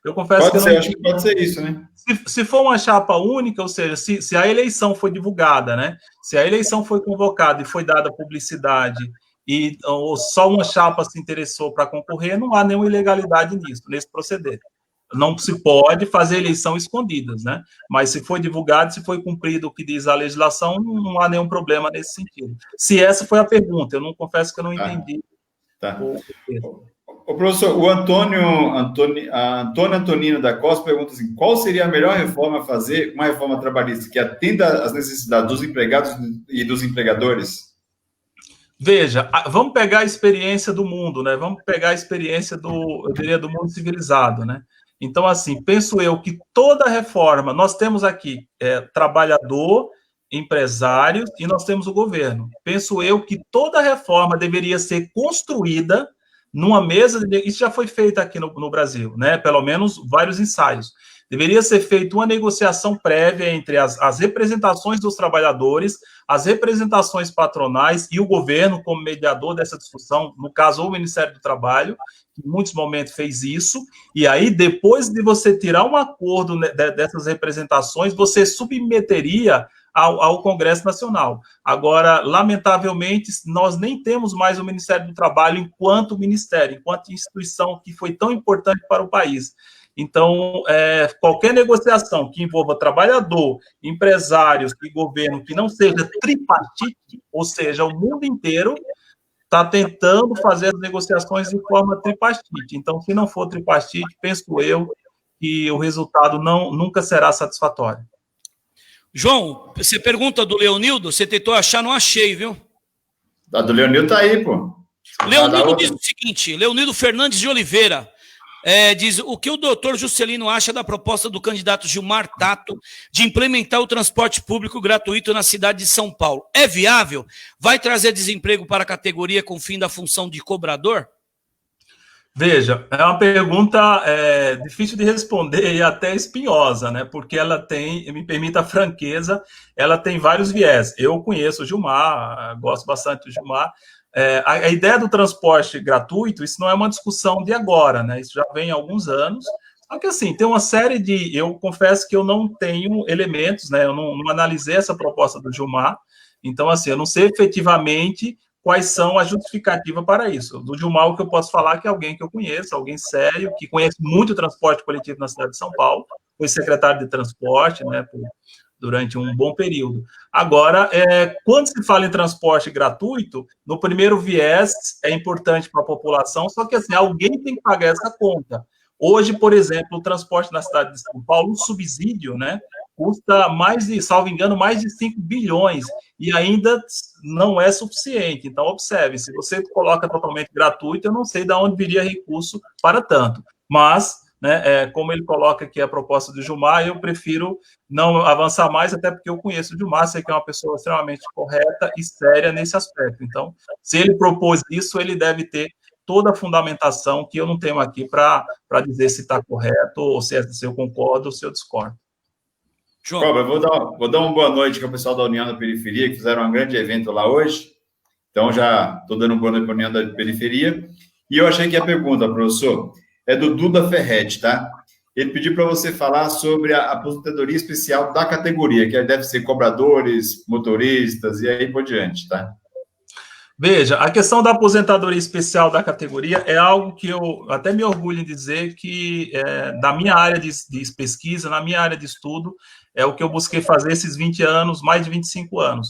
Eu confesso pode que ser, eu não acho que pode ser isso, né? Se for uma chapa única, ou seja, se a eleição foi divulgada, né? Se a eleição foi convocada e foi dada publicidade ou só uma chapa se interessou para concorrer, não há nenhuma ilegalidade nisso, nesse proceder. Não se pode fazer eleição escondidas, né? Mas se foi divulgado, se foi cumprido o que diz a legislação, não há nenhum problema nesse sentido. Se essa foi a pergunta, eu não confesso que eu não entendi. Tá. O professor, o Antônio Antonino da Costa pergunta assim, qual seria a melhor reforma a fazer, uma reforma trabalhista que atenda às necessidades dos empregados e dos empregadores? Veja, vamos pegar a experiência do mundo, né? Vamos pegar a experiência eu diria, do mundo civilizado, né? Então, assim, penso eu que toda reforma, nós temos aqui trabalhador, empresários e nós temos o governo. Penso eu que toda reforma deveria ser construída numa mesa, isso já foi feito aqui no Brasil, né? Pelo menos vários ensaios. Deveria ser feita uma negociação prévia entre as representações dos trabalhadores, as representações patronais e o governo como mediador dessa discussão, no caso, o Ministério do Trabalho, que em muitos momentos fez isso, e aí, depois de você tirar um acordo dessas representações, você submeteria ao Congresso Nacional. Agora, lamentavelmente, nós nem temos mais o Ministério do Trabalho enquanto ministério, enquanto instituição que foi tão importante para o país. Então, qualquer negociação que envolva trabalhador, empresários e governo que não seja tripartite, ou seja, o mundo inteiro está tentando fazer as negociações de forma tripartite. Então, se não for tripartite, penso eu que o resultado nunca será satisfatório. João, você pergunta do Leonildo, você tentou achar, não achei, viu? A do Leonildo tá aí, pô. Leonildo diz o seguinte, Leonildo Fernandes de Oliveira, diz, o que o doutor Juscelino acha da proposta do candidato Gilmar Tato de implementar o transporte público gratuito na cidade de São Paulo? É viável? Vai trazer desemprego para a categoria com fim da função de cobrador? Veja, é uma pergunta difícil de responder e até espinhosa, né? Porque ela tem, me permita a franqueza, ela tem vários viés. Eu conheço o Gilmar, gosto bastante do Gilmar. A ideia do transporte gratuito, isso não é uma discussão de agora, né? Isso já vem há alguns anos. Só que, assim, tem uma série de... Eu confesso que eu não tenho elementos, né? Eu não analisei essa proposta do Gilmar. Então, assim, eu não sei efetivamente quais são as justificativas para isso. Do Gilmar, o que eu posso falar é que é alguém que eu conheço, alguém sério, que conhece muito o transporte coletivo na cidade de São Paulo, foi secretário de transporte, né, durante um bom período. Agora, quando se fala em transporte gratuito, no primeiro viés é importante para a população, só que assim, alguém tem que pagar essa conta. Hoje, por exemplo, o transporte na cidade de São Paulo, o subsídio, né, custa mais de, salvo engano, mais de 5 bilhões, e ainda não é suficiente. Então, observe, se você coloca totalmente gratuito, eu não sei de onde viria recurso para tanto. Mas, né, como ele coloca aqui a proposta do Gilmar, eu prefiro não avançar mais, até porque eu conheço o Gilmar, sei que é uma pessoa extremamente correta e séria nesse aspecto. Então, se ele propôs isso, ele deve ter toda a fundamentação que eu não tenho aqui para dizer se está correto, ou se eu concordo, ou se eu discordo. João. Cobra, vou dar uma boa noite ao pessoal da União da Periferia, que fizeram um grande evento lá hoje. Então, já estou dando uma boa noite para a União da Periferia. E eu achei que a pergunta, professor, é do Duda Ferretti, tá? Ele pediu para você falar sobre a aposentadoria especial da categoria, que deve ser cobradores, motoristas e aí por diante, tá? Veja, a questão da aposentadoria especial da categoria é algo que eu até me orgulho em dizer que, da minha área de pesquisa, na minha área de estudo, é o que eu busquei fazer esses 20 anos, mais de 25 anos.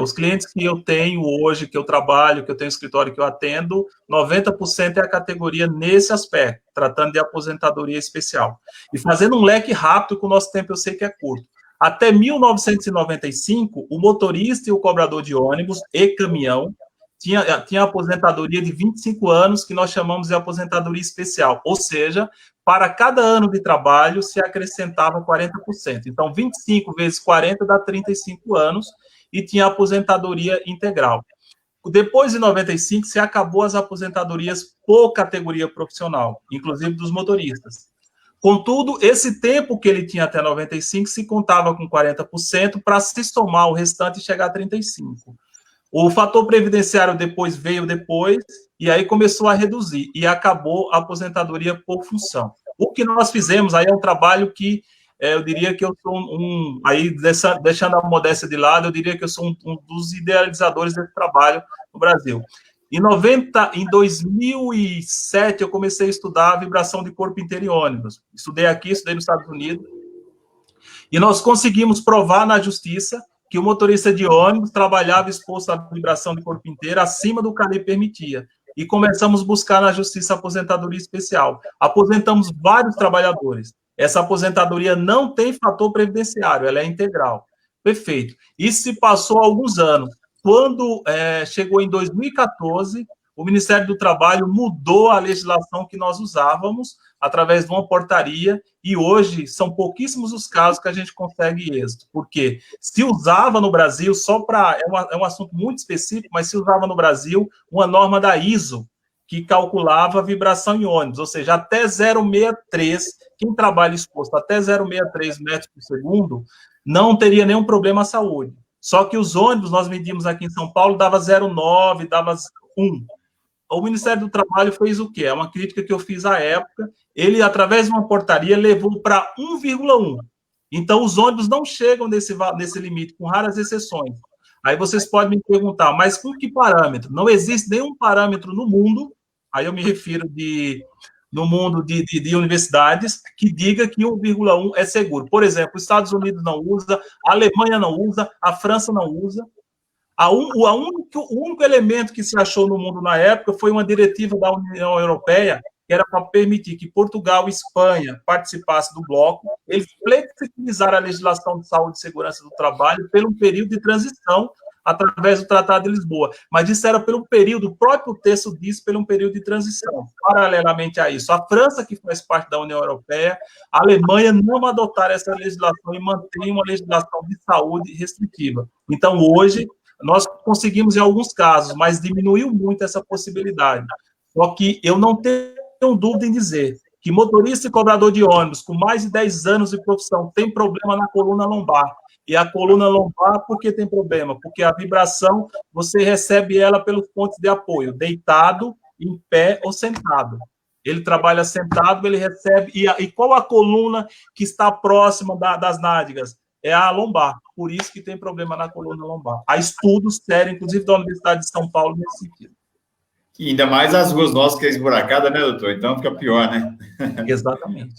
Os clientes que eu tenho hoje, que eu trabalho, que eu tenho escritório, que eu atendo, 90% é a categoria nesse aspecto, tratando de aposentadoria especial. E fazendo um leque rápido, com o nosso tempo eu sei que é curto. Até 1995, o motorista e o cobrador de ônibus e caminhão tinha aposentadoria de 25 anos, que nós chamamos de aposentadoria especial, ou seja, para cada ano de trabalho se acrescentava 40%. Então, 25 vezes 40 dá 35 anos, e tinha aposentadoria integral. Depois de 95, se acabou as aposentadorias por categoria profissional, inclusive dos motoristas. Contudo, esse tempo que ele tinha até 95 se contava com 40% para se somar o restante e chegar a 35%. O fator previdenciário veio depois, e aí começou a reduzir, e acabou a aposentadoria por função. O que nós fizemos aí é um trabalho que eu diria que eu sou aí deixando a modéstia de lado, eu diria que eu sou um dos idealizadores desse trabalho no Brasil. Em 2007, eu comecei a estudar a vibração de corpo inteiro em ônibus. Estudei aqui, estudei nos Estados Unidos, e nós conseguimos provar na justiça que o motorista de ônibus trabalhava exposto à vibração de corpo inteiro acima do que a lei permitia. E começamos a buscar na justiça a aposentadoria especial. Aposentamos vários trabalhadores. Essa aposentadoria não tem fator previdenciário, ela é integral. Perfeito. Isso se passou há alguns anos. Quando chegou em 2014, o Ministério do Trabalho mudou a legislação que nós usávamos através de uma portaria, e hoje são pouquíssimos os casos que a gente consegue êxito, porque se usava no Brasil, é um assunto muito específico, mas se usava no Brasil uma norma da ISO, que calculava a vibração em ônibus, ou seja, até 0,63, quem trabalha exposto até 0,63 metros por segundo, não teria nenhum problema à saúde. Só que os ônibus, nós medimos aqui em São Paulo, dava 0,9, dava 1. O Ministério do Trabalho fez o quê? É uma crítica que eu fiz à época. Ele, através de uma portaria, levou para 1,1. Então, os ônibus não chegam nesse limite, com raras exceções. Aí vocês podem me perguntar, mas com que parâmetro? Não existe nenhum parâmetro no mundo, aí eu me refiro no mundo de universidades, que diga que 1,1 é seguro. Por exemplo, os Estados Unidos não usa, a Alemanha não usa, a França não usa. O único elemento que se achou no mundo na época foi uma diretiva da União Europeia, que era para permitir que Portugal e Espanha participassem do bloco. Eles flexibilizaram a legislação de saúde e segurança do trabalho pelo período de transição, através do Tratado de Lisboa. Mas isso era pelo período, o próprio texto diz, pelo período de transição. Paralelamente a isso, a França, que faz parte da União Europeia, a Alemanha não adotaram essa legislação e mantém uma legislação de saúde restritiva. Então, hoje, nós conseguimos em alguns casos, mas diminuiu muito essa possibilidade. Só que eu não tenho dúvida em dizer que motorista e cobrador de ônibus com mais de 10 anos de profissão tem problema na coluna lombar. E a coluna lombar, por que tem problema? Porque a vibração, você recebe ela pelos pontos de apoio, deitado, em pé ou sentado. Ele trabalha sentado, ele recebe... E qual a coluna que está próxima das nádegas? É a lombar. Por isso que tem problema na coluna lombar. Há estudos sérios, inclusive da Universidade de São Paulo, nesse sentido. E ainda mais as ruas nossas que é esburacada, né, doutor? Então fica pior, né? Exatamente.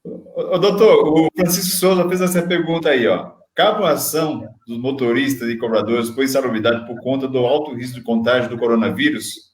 Doutor, o Francisco Souza fez essa pergunta aí, ó. Cabe a ação dos motoristas e cobradores por insalubridade por conta do alto risco de contágio do coronavírus?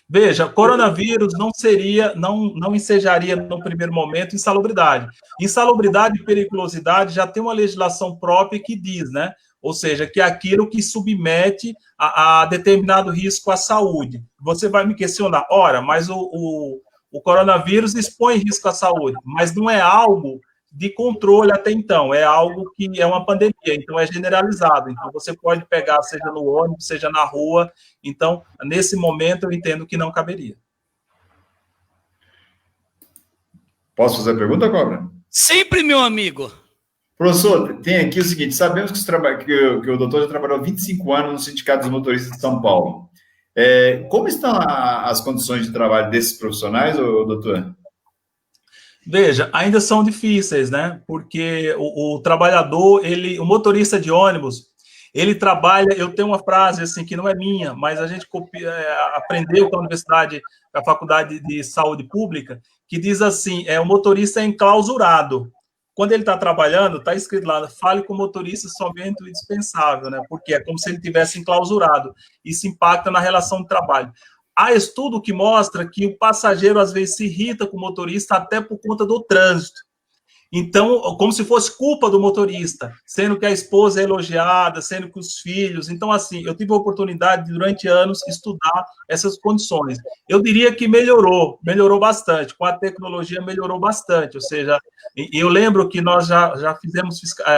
Veja, coronavírus não ensejaria no primeiro momento insalubridade. Insalubridade e periculosidade já tem uma legislação própria que diz, né? Ou seja, que é aquilo que submete a determinado risco à saúde. Você vai me questionar, ora, mas o coronavírus expõe risco à saúde, mas não é algo de controle até então, é algo que é uma pandemia, então é generalizado. Então, você pode pegar, seja no ônibus, seja na rua. Então, nesse momento, eu entendo que não caberia. Posso fazer a pergunta, Cobra? Sempre, meu amigo. Professor, tem aqui o seguinte, sabemos que o doutor já trabalhou 25 anos no Sindicato dos Motoristas de São Paulo. Como estão as condições de trabalho desses profissionais, doutor? Veja, ainda são difíceis, né? Porque o trabalhador, o motorista de ônibus, ele trabalha. Eu tenho uma frase assim que não é minha, mas a gente aprendeu com a universidade, com a Faculdade de Saúde Pública, que diz assim: o motorista é enclausurado. Quando ele está trabalhando, está escrito lá, fale com o motorista somente o indispensável, né? Porque é como se ele tivesse enclausurado. Isso impacta na relação de trabalho. Há estudo que mostra que o passageiro, às vezes, se irrita com o motorista até por conta do trânsito. Então, como se fosse culpa do motorista, sendo que a esposa é elogiada, sendo que os filhos... Então, assim, eu tive a oportunidade de, durante anos, estudar essas condições. Eu diria que melhorou bastante. Com a tecnologia, melhorou bastante. Ou seja, eu lembro que nós já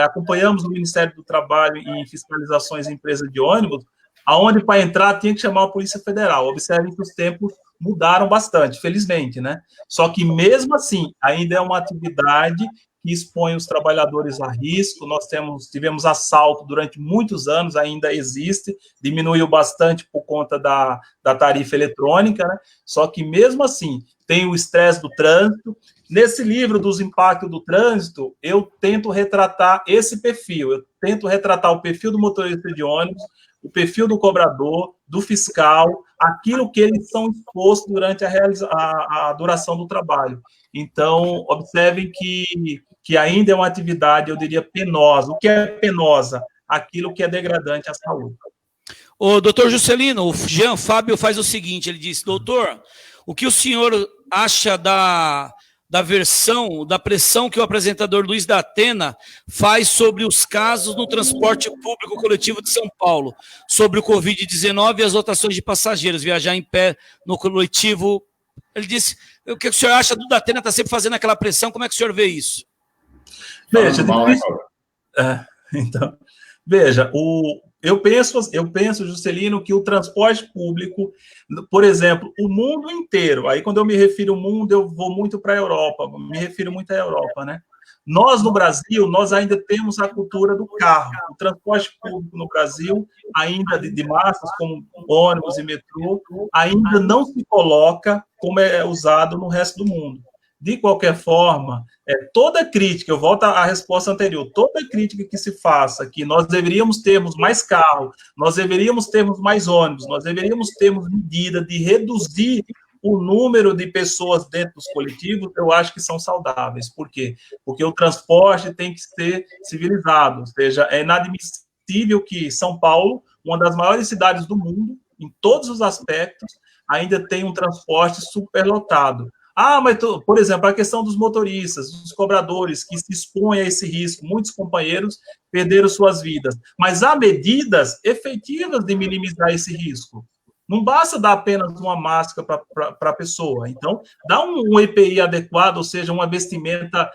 acompanhamos o Ministério do Trabalho em fiscalizações em empresas de ônibus, aonde para entrar tinha que chamar a Polícia Federal. Observem que os tempos mudaram bastante, felizmente, né? Só que mesmo assim, ainda é uma atividade que expõe os trabalhadores a risco. Nós tivemos assalto durante muitos anos, ainda existe, diminuiu bastante por conta da tarifa eletrônica, né? Só que mesmo assim, tem o estresse do trânsito. Nesse livro dos impactos do trânsito, eu tento retratar esse perfil, eu tento retratar o perfil do motorista de ônibus, o perfil do cobrador, do fiscal, aquilo que eles são expostos durante a duração do trabalho. Então, observem que ainda é uma atividade, eu diria, penosa. O que é penosa? Aquilo que é degradante à saúde. Ô, doutor Juscelino, o Jean Fábio faz o seguinte, ele disse: doutor, o que o senhor acha da pressão que o apresentador Luiz da Atena faz sobre os casos no transporte público coletivo de São Paulo, sobre o Covid-19 e as lotações de passageiros, viajar em pé no coletivo? Ele disse: o que o senhor acha do Datena está sempre fazendo aquela pressão? Como é que o senhor vê isso? Veja, então, veja, eu penso, Juscelino, que o transporte público, por exemplo, o mundo inteiro, aí quando eu me refiro ao mundo, eu vou muito para a Europa, me refiro muito à Europa, né? Nós, no Brasil, nós ainda temos a cultura do carro. O transporte público no Brasil, ainda de massas, como ônibus e metrô, ainda não se coloca como é usado no resto do mundo. De qualquer forma, toda crítica, eu volto à resposta anterior, toda crítica que se faça, que nós deveríamos termos mais carro, nós deveríamos termos mais ônibus, nós deveríamos termos medida de reduzir o número de pessoas dentro dos coletivos, eu acho que são saudáveis. Por quê? Porque o transporte tem que ser civilizado, ou seja, é inadmissível que São Paulo, uma das maiores cidades do mundo, em todos os aspectos, ainda tenha um transporte superlotado. Mas, por exemplo, a questão dos motoristas, dos cobradores que se expõem a esse risco, muitos companheiros perderam suas vidas, mas há medidas efetivas de minimizar esse risco. Não basta dar apenas uma máscara para a pessoa. Então, dá um EPI adequado, ou seja, uma vestimenta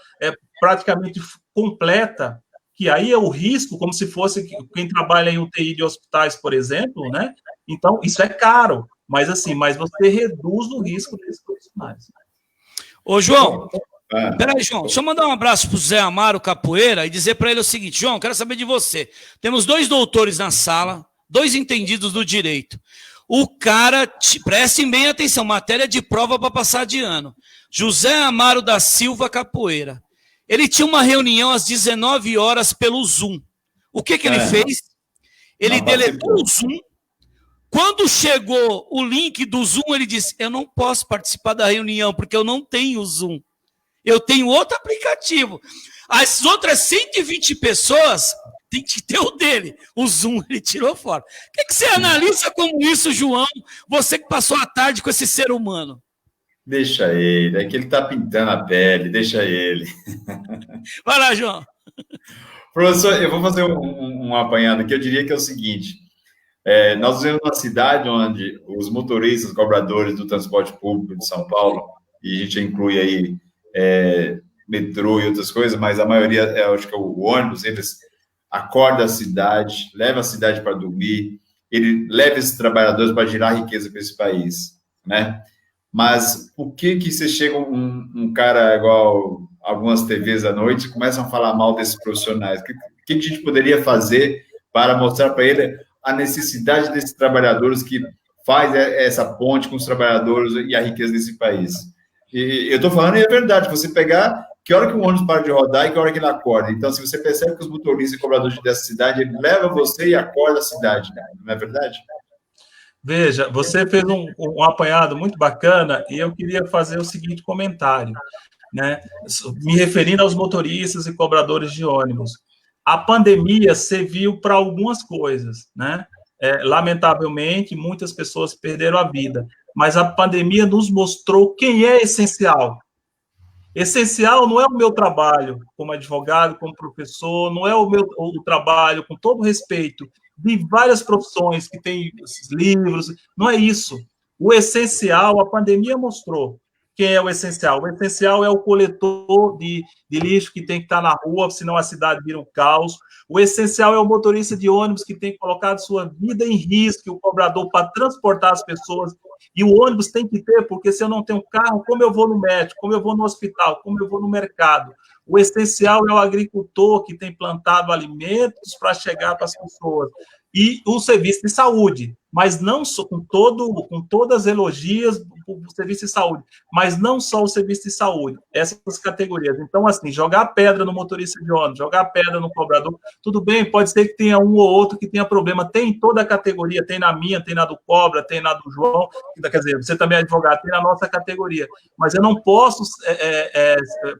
praticamente completa, que aí é o risco, como se fosse quem trabalha em UTI de hospitais, por exemplo, né? Então, isso é caro, mas você reduz o risco desses profissionais. Ô, João, peraí, João, deixa eu mandar um abraço pro Zé Amaro Capoeira e dizer para ele o seguinte: João, quero saber de você. Temos 2 doutores na sala, 2 entendidos do direito. O cara, prestem bem atenção, matéria de prova para passar de ano. José Amaro da Silva Capoeira. Ele tinha uma reunião às 19 horas pelo Zoom. O que ele fez? Ele deletou o Zoom. Quando chegou o link do Zoom, ele disse: eu não posso participar da reunião, porque eu não tenho Zoom. Eu tenho outro aplicativo. As outras 120 pessoas têm que ter o dele. O Zoom ele tirou fora. O que você analisa como isso, João? Você que passou a tarde com esse ser humano. Deixa ele, é que ele está pintando a pele, deixa ele. Vai lá, João. Professor, eu vou fazer um apanhado aqui, eu diria que é o seguinte: nós vivemos numa cidade onde os motoristas, cobradores do transporte público de São Paulo, e a gente inclui aí metrô e outras coisas, mas a maioria, acho que é o ônibus, eles acordam a cidade, levam a cidade para dormir, ele leva esses trabalhadores para gerar riqueza para esse país, né? Mas por que você chega um cara igual algumas TVs à noite e começam a falar mal desses profissionais. O que a gente poderia fazer para mostrar para ele a necessidade desses trabalhadores que faz essa ponte com os trabalhadores e a riqueza desse país? E eu estou falando, e é verdade, você pegar que hora que o ônibus para de rodar e que hora que ele acorda. Então, se você percebe que os motoristas e cobradores dessa cidade, ele leva você e acorda a cidade, não é verdade? Veja, você fez um apanhado muito bacana e eu queria fazer o seguinte comentário, né? Me referindo aos motoristas e cobradores de ônibus. A pandemia serviu para algumas coisas, né? Lamentavelmente, muitas pessoas perderam a vida, mas a pandemia nos mostrou quem é essencial. Essencial não é o meu trabalho como advogado, como professor, não é o trabalho, com todo respeito, de várias profissões que têm esses livros, não é isso. O essencial, a pandemia mostrou quem é o essencial. O essencial é o coletor de lixo que tem que estar na rua, senão a cidade vira um caos. O essencial é o motorista de ônibus que tem colocado sua vida em risco, o cobrador para transportar as pessoas. E o ônibus tem que ter, porque se eu não tenho carro, como eu vou no médico, como eu vou no hospital, como eu vou no mercado? O essencial é o agricultor que tem plantado alimentos para chegar para as pessoas. E o serviço de saúde, mas não só com todas as elogias do serviço de saúde, mas não só o serviço de saúde, essas categorias. Então, assim, jogar pedra no motorista de ônibus, jogar pedra no cobrador, tudo bem, pode ser que tenha um ou outro que tenha problema, tem em toda a categoria, tem na minha, tem na do Cobra, tem na do João, quer dizer, você também é advogado, tem na nossa categoria, mas eu não posso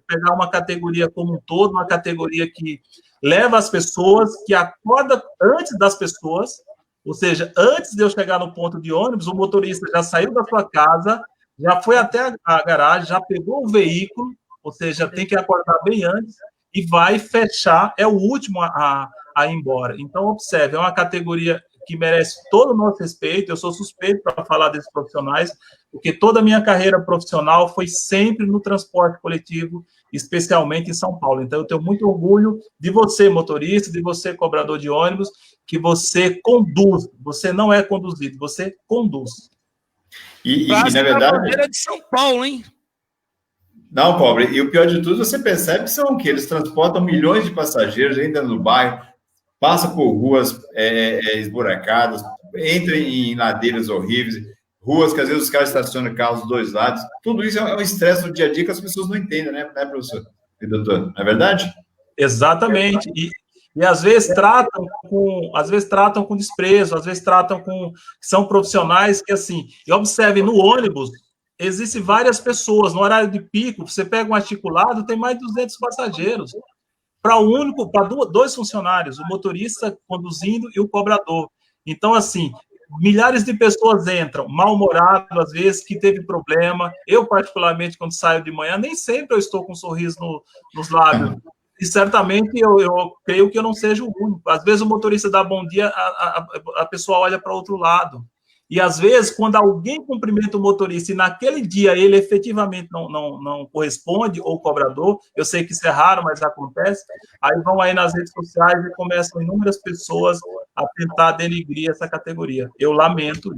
pegar uma categoria como um todo, uma categoria que leva as pessoas, que acorda antes das pessoas, ou seja, antes de eu chegar no ponto de ônibus, o motorista já saiu da sua casa, já foi até a garagem, já pegou o veículo, ou seja, tem que acordar bem antes, e vai fechar, é o último a ir embora. Então, observe, é uma categoria que merece todo o nosso respeito, eu sou suspeito para falar desses profissionais, porque toda a minha carreira profissional foi sempre no transporte coletivo, especialmente em São Paulo. Então, eu tenho muito orgulho de você, motorista, de você, cobrador de ônibus, que você conduz, você não é conduzido, você conduz. E na verdade... É de São Paulo, hein? Não, pobre, e o pior de tudo, você percebe que são o quê? Eles transportam milhões de passageiros ainda no bairro, passam por ruas esburacadas, entram em ladeiras horríveis, ruas que às vezes os caras estacionam carros dos dois lados. Tudo isso é um estresse do dia a dia que as pessoas não entendem, né professor e doutor? Não é verdade? Exatamente. E às vezes tratam com desprezo, às vezes são profissionais que, assim, e observe, no ônibus, existem várias pessoas, no horário de pico, você pega um articulado, tem mais de 200 passageiros, para dois funcionários, o motorista conduzindo e o cobrador. Então, assim, milhares de pessoas entram, mal-humorado, às vezes, que teve problema. Eu, particularmente, quando saio de manhã, nem sempre eu estou com um sorriso nos lábios. E certamente eu creio que eu não seja o único. Às vezes o motorista dá bom dia, a pessoa olha para o outro lado. E às vezes, quando alguém cumprimenta o motorista e naquele dia ele efetivamente não corresponde, ou o cobrador, eu sei que isso é raro, mas acontece, aí vão aí nas redes sociais e começam inúmeras pessoas a tentar denigrir essa categoria. Eu lamento.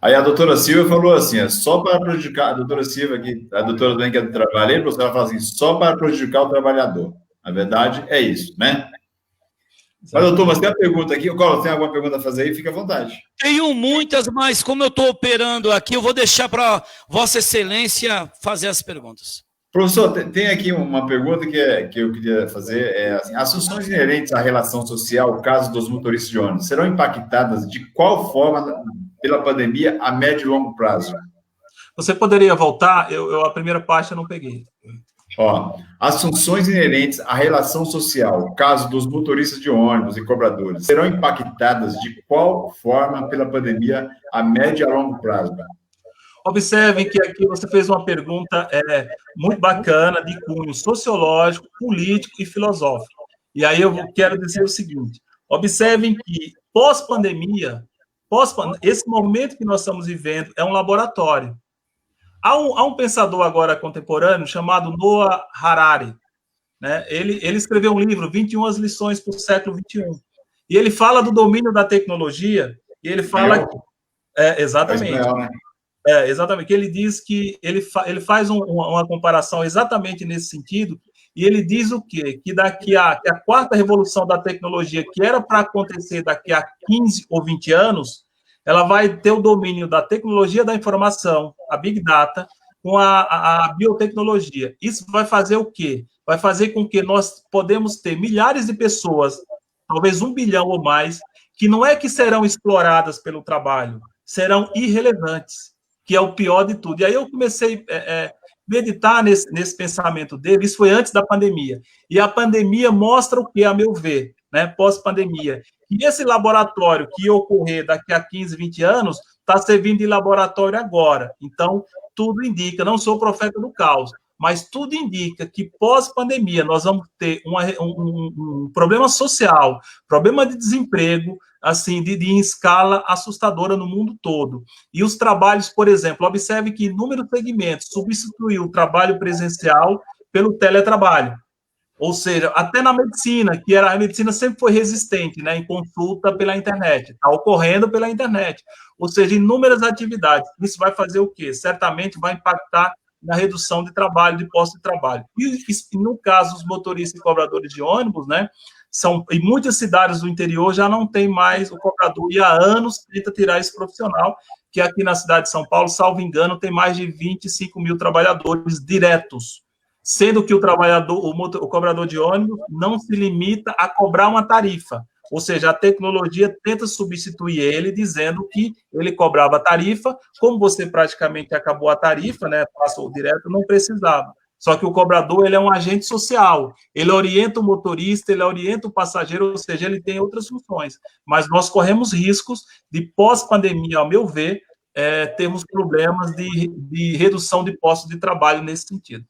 Aí a doutora Silvia falou assim, só para prejudicar, a doutora Silvia, a doutora também que é do trabalho, ela fala assim, só para prejudicar o trabalhador. Na verdade, é isso, né? Mas, doutor, mas tem uma pergunta aqui. Cola, tem alguma pergunta a fazer aí? Fica à vontade. Tenho muitas, mas como eu estou operando aqui, eu vou deixar para Vossa Excelência fazer as perguntas. Professor, tem aqui uma pergunta que eu queria fazer. Assim, as funções inerentes à relação social, caso dos motoristas de ônibus, serão impactadas de qual forma pela pandemia a médio e longo prazo? Você poderia voltar? A primeira parte eu não peguei. As funções inerentes à relação social, caso dos motoristas de ônibus e cobradores, serão impactadas de qual forma pela pandemia a médio e a longo prazo? Observem que aqui você fez uma pergunta muito bacana, de cunho sociológico, político e filosófico. E aí eu quero dizer o seguinte, observem que pós-pandemia, esse momento que nós estamos vivendo é um laboratório. Há um pensador agora contemporâneo chamado Noah Harari, né? Ele escreveu um livro, 21 lições para o século XXI, e ele fala do domínio da tecnologia, e ele fala... exatamente. Exatamente, que ele diz que ele faz uma comparação exatamente nesse sentido, e ele diz o quê? Que que a quarta revolução da tecnologia, que era para acontecer daqui a 15 ou 20 anos, ela vai ter o domínio da tecnologia da informação, a Big Data, com a biotecnologia. Isso vai fazer o quê? Vai fazer com que nós podemos ter milhares de pessoas, talvez 1 bilhão ou mais, que não é que serão exploradas pelo trabalho, serão irrelevantes, que é o pior de tudo. E aí eu comecei a meditar nesse pensamento dele, isso foi antes da pandemia. E a pandemia mostra o que, a meu ver, né, pós-pandemia, que esse laboratório que ia ocorrer daqui a 15, 20 anos, está servindo de laboratório agora. Então, tudo indica, não sou profeta do caos, mas tudo indica que pós-pandemia nós vamos ter um problema social, problema de desemprego, assim, em escala assustadora no mundo todo. E os trabalhos, por exemplo, observe que inúmeros segmentos substituiu o trabalho presencial pelo teletrabalho. Ou seja, até na medicina, a medicina sempre foi resistente, né, em consulta pela internet, está ocorrendo pela internet. Ou seja, inúmeras atividades. Isso vai fazer o quê? Certamente vai impactar na redução de trabalho, de postos de trabalho. E no caso, os motoristas e cobradores de ônibus, né, em muitas cidades do interior já não tem mais o cobrador, e há anos tenta tirar esse profissional, que aqui na cidade de São Paulo, salvo engano, tem mais de 25 mil trabalhadores diretos, sendo que o cobrador de ônibus não se limita a cobrar uma tarifa, ou seja, a tecnologia tenta substituir ele, dizendo que ele cobrava a tarifa, como você praticamente acabou a tarifa, né, passou direto, não precisava. Só que o cobrador, ele é um agente social, ele orienta o motorista, ele orienta o passageiro, ou seja, ele tem outras funções. Mas nós corremos riscos de, pós-pandemia, ao meu ver, termos problemas de redução de postos de trabalho nesse sentido.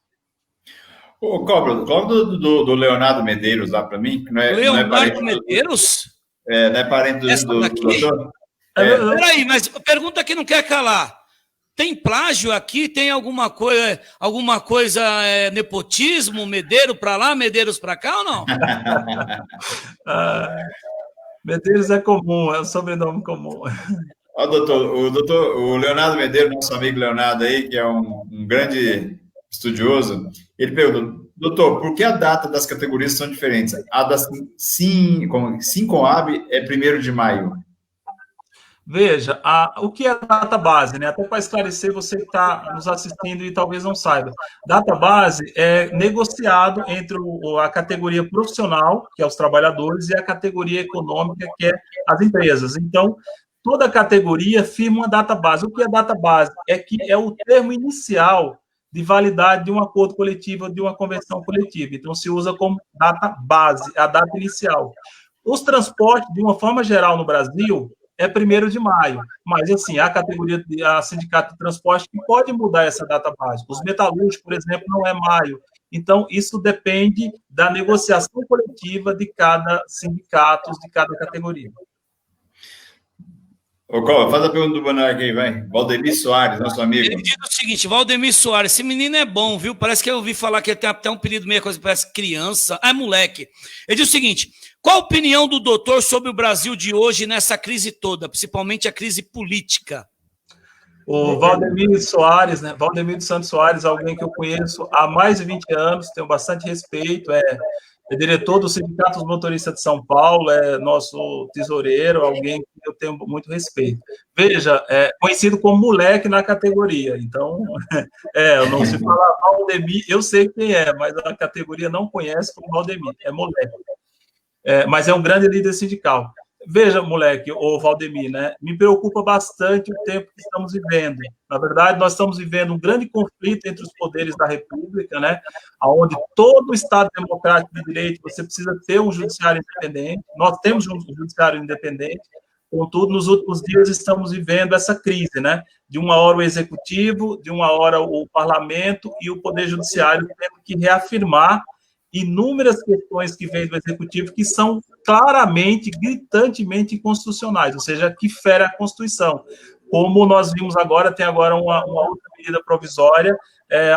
Ô, Cobra, do Leonardo Medeiros lá para mim, que não é Leonardo parente Medeiros? não é parente do doutor? Peraí, mas pergunta que não quer calar. Tem plágio aqui? Tem alguma coisa nepotismo, Medeiro para lá, Medeiros para cá ou não? Medeiros é comum, é um sobrenome comum. Ó, o Leonardo Medeiros, nosso amigo Leonardo aí, que é um grande estudioso, ele perguntou, doutor, por que a data das categorias são diferentes? A da Sincoab é 1º de maio. Veja, o que é data base, né? Até para esclarecer, você que está nos assistindo e talvez não saiba. Data base é negociado entre a categoria profissional, que é os trabalhadores, e a categoria econômica, que é as empresas. Então, toda categoria firma uma data base. O que é data base? É o termo inicial de validade de um acordo coletivo, de uma convenção coletiva. Então, se usa como data base, a data inicial. Os transportes, de uma forma geral, no Brasil, é 1º de maio, mas, assim, a sindicato de transporte que pode mudar essa data base. Os metalúrgicos, por exemplo, não é maio. Então, isso depende da negociação coletiva de cada sindicato, de cada categoria. Ô, Cobra, faz a pergunta do Bonarque aí, vai. Valdemir Soares, nosso amigo. Ele diz o seguinte, Valdemir Soares, esse menino é bom, viu? Parece que eu ouvi falar que ele tem até um apelido meio coisa, parece criança. Ah, é moleque. Ele diz o seguinte, qual a opinião do doutor sobre o Brasil de hoje nessa crise toda, principalmente a crise política? O Valdemir Soares, né? Valdemir dos Santos Soares, alguém que eu conheço há mais de 20 anos, tenho bastante respeito, é diretor do Sindicato dos Motoristas de São Paulo, é nosso tesoureiro, alguém que eu tenho muito respeito. Veja, conhecido como moleque na categoria, então, eu não se fala Valdemir, eu sei quem é, mas a categoria não conhece como Valdemir, é moleque. Mas é um grande líder sindical. Veja, moleque, ou Valdemir, né? Me preocupa bastante o tempo que estamos vivendo. Na verdade, nós estamos vivendo um grande conflito entre os poderes da República, né? Onde todo o Estado democrático de direito, você precisa ter um judiciário independente. Nós temos um judiciário independente. Contudo, nos últimos dias estamos vivendo essa crise, né? De uma hora o executivo, de uma hora o parlamento e o poder judiciário tendo que reafirmar inúmeras questões que vêm do executivo que são claramente, gritantemente inconstitucionais, ou seja, que ferem a Constituição. Como nós vimos agora, tem agora uma outra medida provisória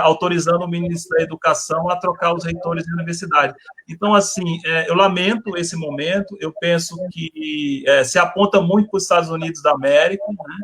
autorizando o ministro da Educação a trocar os reitores de universidade. Então, assim, eu lamento esse momento, eu penso que se aponta muito para os Estados Unidos da América, né?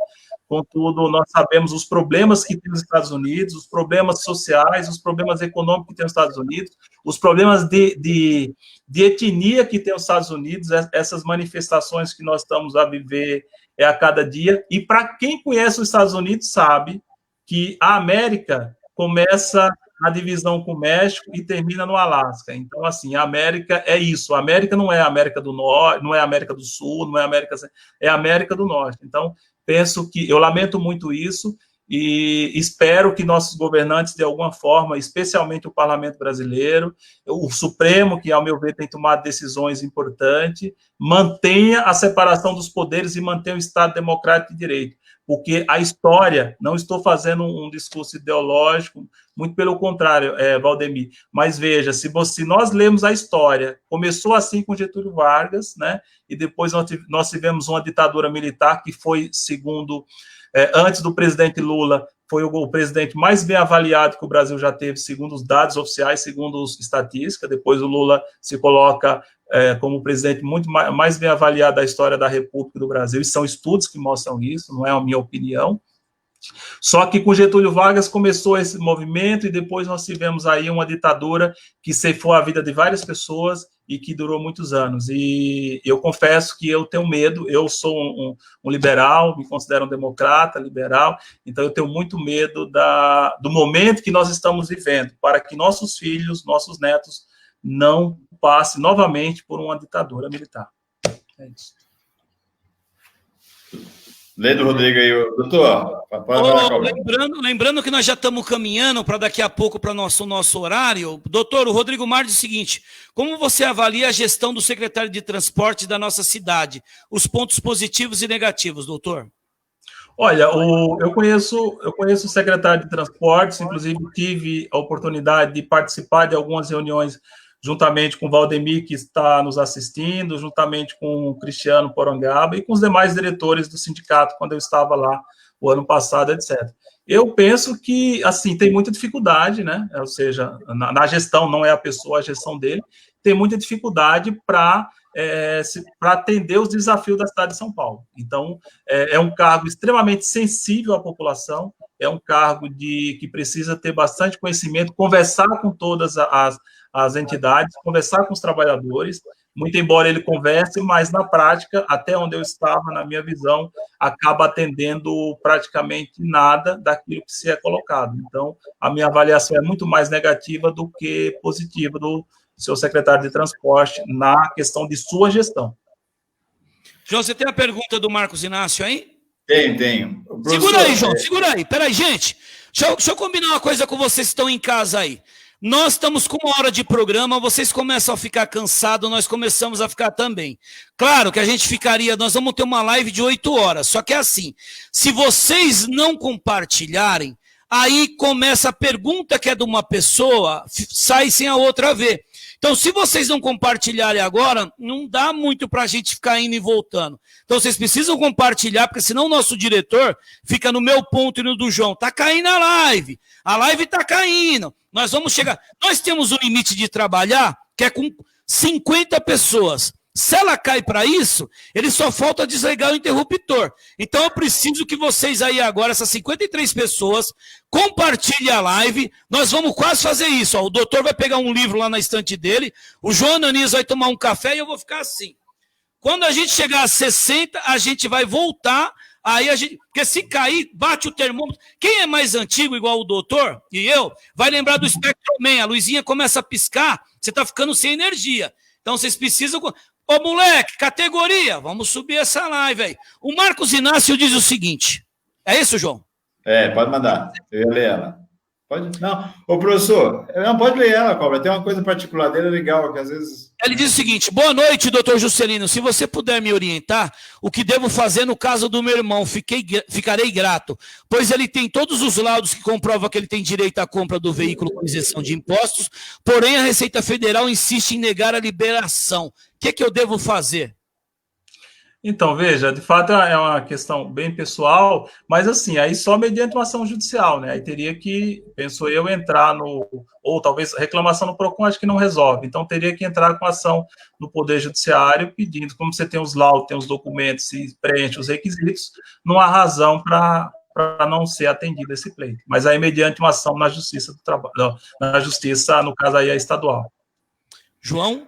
Contudo, nós sabemos os problemas que tem os Estados Unidos, os problemas sociais, os problemas econômicos que tem os Estados Unidos, os problemas de etnia que tem os Estados Unidos, essas manifestações que nós estamos a viver a cada dia. E para quem conhece os Estados Unidos sabe que a América começa na divisão com o México e termina no Alasca. Então, assim, a América é isso. A América não é a América do Norte, não é a América do Sul, não é a América... É a América do Norte. Então, penso que... Eu lamento muito isso e espero que nossos governantes, de alguma forma, especialmente o Parlamento brasileiro, o Supremo, que, ao meu ver, tem tomado decisões importantes, mantenha a separação dos poderes e mantenha o Estado democrático de direito. Porque a história, não estou fazendo um discurso ideológico, muito pelo contrário, Valdemir, mas veja, se nós lemos a história, começou assim com Getúlio Vargas, né, e depois nós tivemos uma ditadura militar que foi, segundo, antes do presidente Lula, foi o presidente mais bem avaliado que o Brasil já teve, segundo os dados oficiais, segundo os estatísticas. Depois o Lula se coloca como o presidente muito mais bem avaliado da história da República do Brasil, e são estudos que mostram isso, não é a minha opinião. Só que com Getúlio Vargas começou esse movimento e depois nós tivemos aí uma ditadura que ceifou a vida de várias pessoas e que durou muitos anos. E eu confesso que eu tenho medo, eu sou um liberal, me considero um democrata, liberal, então eu tenho muito medo do momento que nós estamos vivendo, para que nossos filhos, nossos netos, não passem novamente por uma ditadura militar. É isso. Lê do Rodrigo aí, doutor. Lembrando que nós já estamos caminhando para daqui a pouco para o nosso horário. Doutor, o Rodrigo Mar diz o seguinte: como você avalia a gestão do secretário de transporte da nossa cidade? Os pontos positivos e negativos, doutor? Olha, eu conheço o secretário de transportes, inclusive tive a oportunidade de participar de algumas reuniões juntamente com o Valdemir, que está nos assistindo, juntamente com o Cristiano Porangaba e com os demais diretores do sindicato, quando eu estava lá o ano passado, etc. Eu penso que, assim, tem muita dificuldade, né? Ou seja, na gestão, não é a pessoa, a gestão dele, tem muita dificuldade para atender os desafios da cidade de São Paulo. Então, é um cargo extremamente sensível à população, é um cargo que precisa ter bastante conhecimento, conversar com todas as entidades, conversar com os trabalhadores, muito embora ele converse, mas na prática, até onde eu estava, na minha visão, acaba atendendo praticamente nada daquilo que se é colocado. Então, a minha avaliação é muito mais negativa do que positiva do seu secretário de transporte na questão de sua gestão. João, você tem a pergunta do Marcos Inácio aí? Tenho. Segura aí, João, segura aí. Peraí, gente, deixa eu combinar uma coisa com vocês que estão em casa aí. Nós estamos com 1 hora de programa, vocês começam a ficar cansados, nós começamos a ficar também. Claro que a gente nós vamos ter uma live de 8 horas, só que é assim, se vocês não compartilharem, aí começa a pergunta que é de uma pessoa, sai sem a outra ver. Então, se vocês não compartilharem agora, não dá muito para a gente ficar indo e voltando. Então, vocês precisam compartilhar, porque senão o nosso diretor fica no meu ponto e no do João. Está caindo a live está caindo. Nós vamos chegar... Nós temos um limite de trabalhar que é com 50 pessoas. Se ela cai para isso, ele só falta desligar o interruptor. Então eu preciso que vocês aí agora, essas 53 pessoas, compartilhem a live. Nós vamos quase fazer isso. Ó. O doutor vai pegar um livro lá na estante dele, o João Ananias vai tomar um café e eu vou ficar assim. Quando a gente chegar a 60, a gente vai voltar. Aí a gente, porque se cair, bate o termômetro. Quem é mais antigo, igual o doutor e eu, vai lembrar do Spectroman. A luzinha começa a piscar, você está ficando sem energia. Então vocês precisam... Ô, moleque, categoria, vamos subir essa live aí. O Marcos Inácio diz o seguinte, é isso, João? Pode mandar, eu ia ler ela. Pode? Não, ô, professor, não, pode ler ela, Cobra, tem uma coisa particular dele legal, que às vezes... Ele diz o seguinte, boa noite, doutor Juscelino, se você puder me orientar, o que devo fazer no caso do meu irmão, ficarei grato, pois ele tem todos os laudos que comprovam que ele tem direito à compra do veículo com isenção de impostos, porém a Receita Federal insiste em negar a liberação. O que eu devo fazer? Então, veja, de fato é uma questão bem pessoal, mas assim, aí só mediante uma ação judicial, né? Aí teria que, penso eu, entrar no, ou talvez reclamação no PROCON, acho que não resolve, então teria que entrar com ação no Poder Judiciário, pedindo, como você tem os laudos, tem os documentos e preenche os requisitos, não há razão para não ser atendido esse pleito. Mas aí mediante uma ação na Justiça do Trabalho, na Justiça, no caso aí, é estadual. João?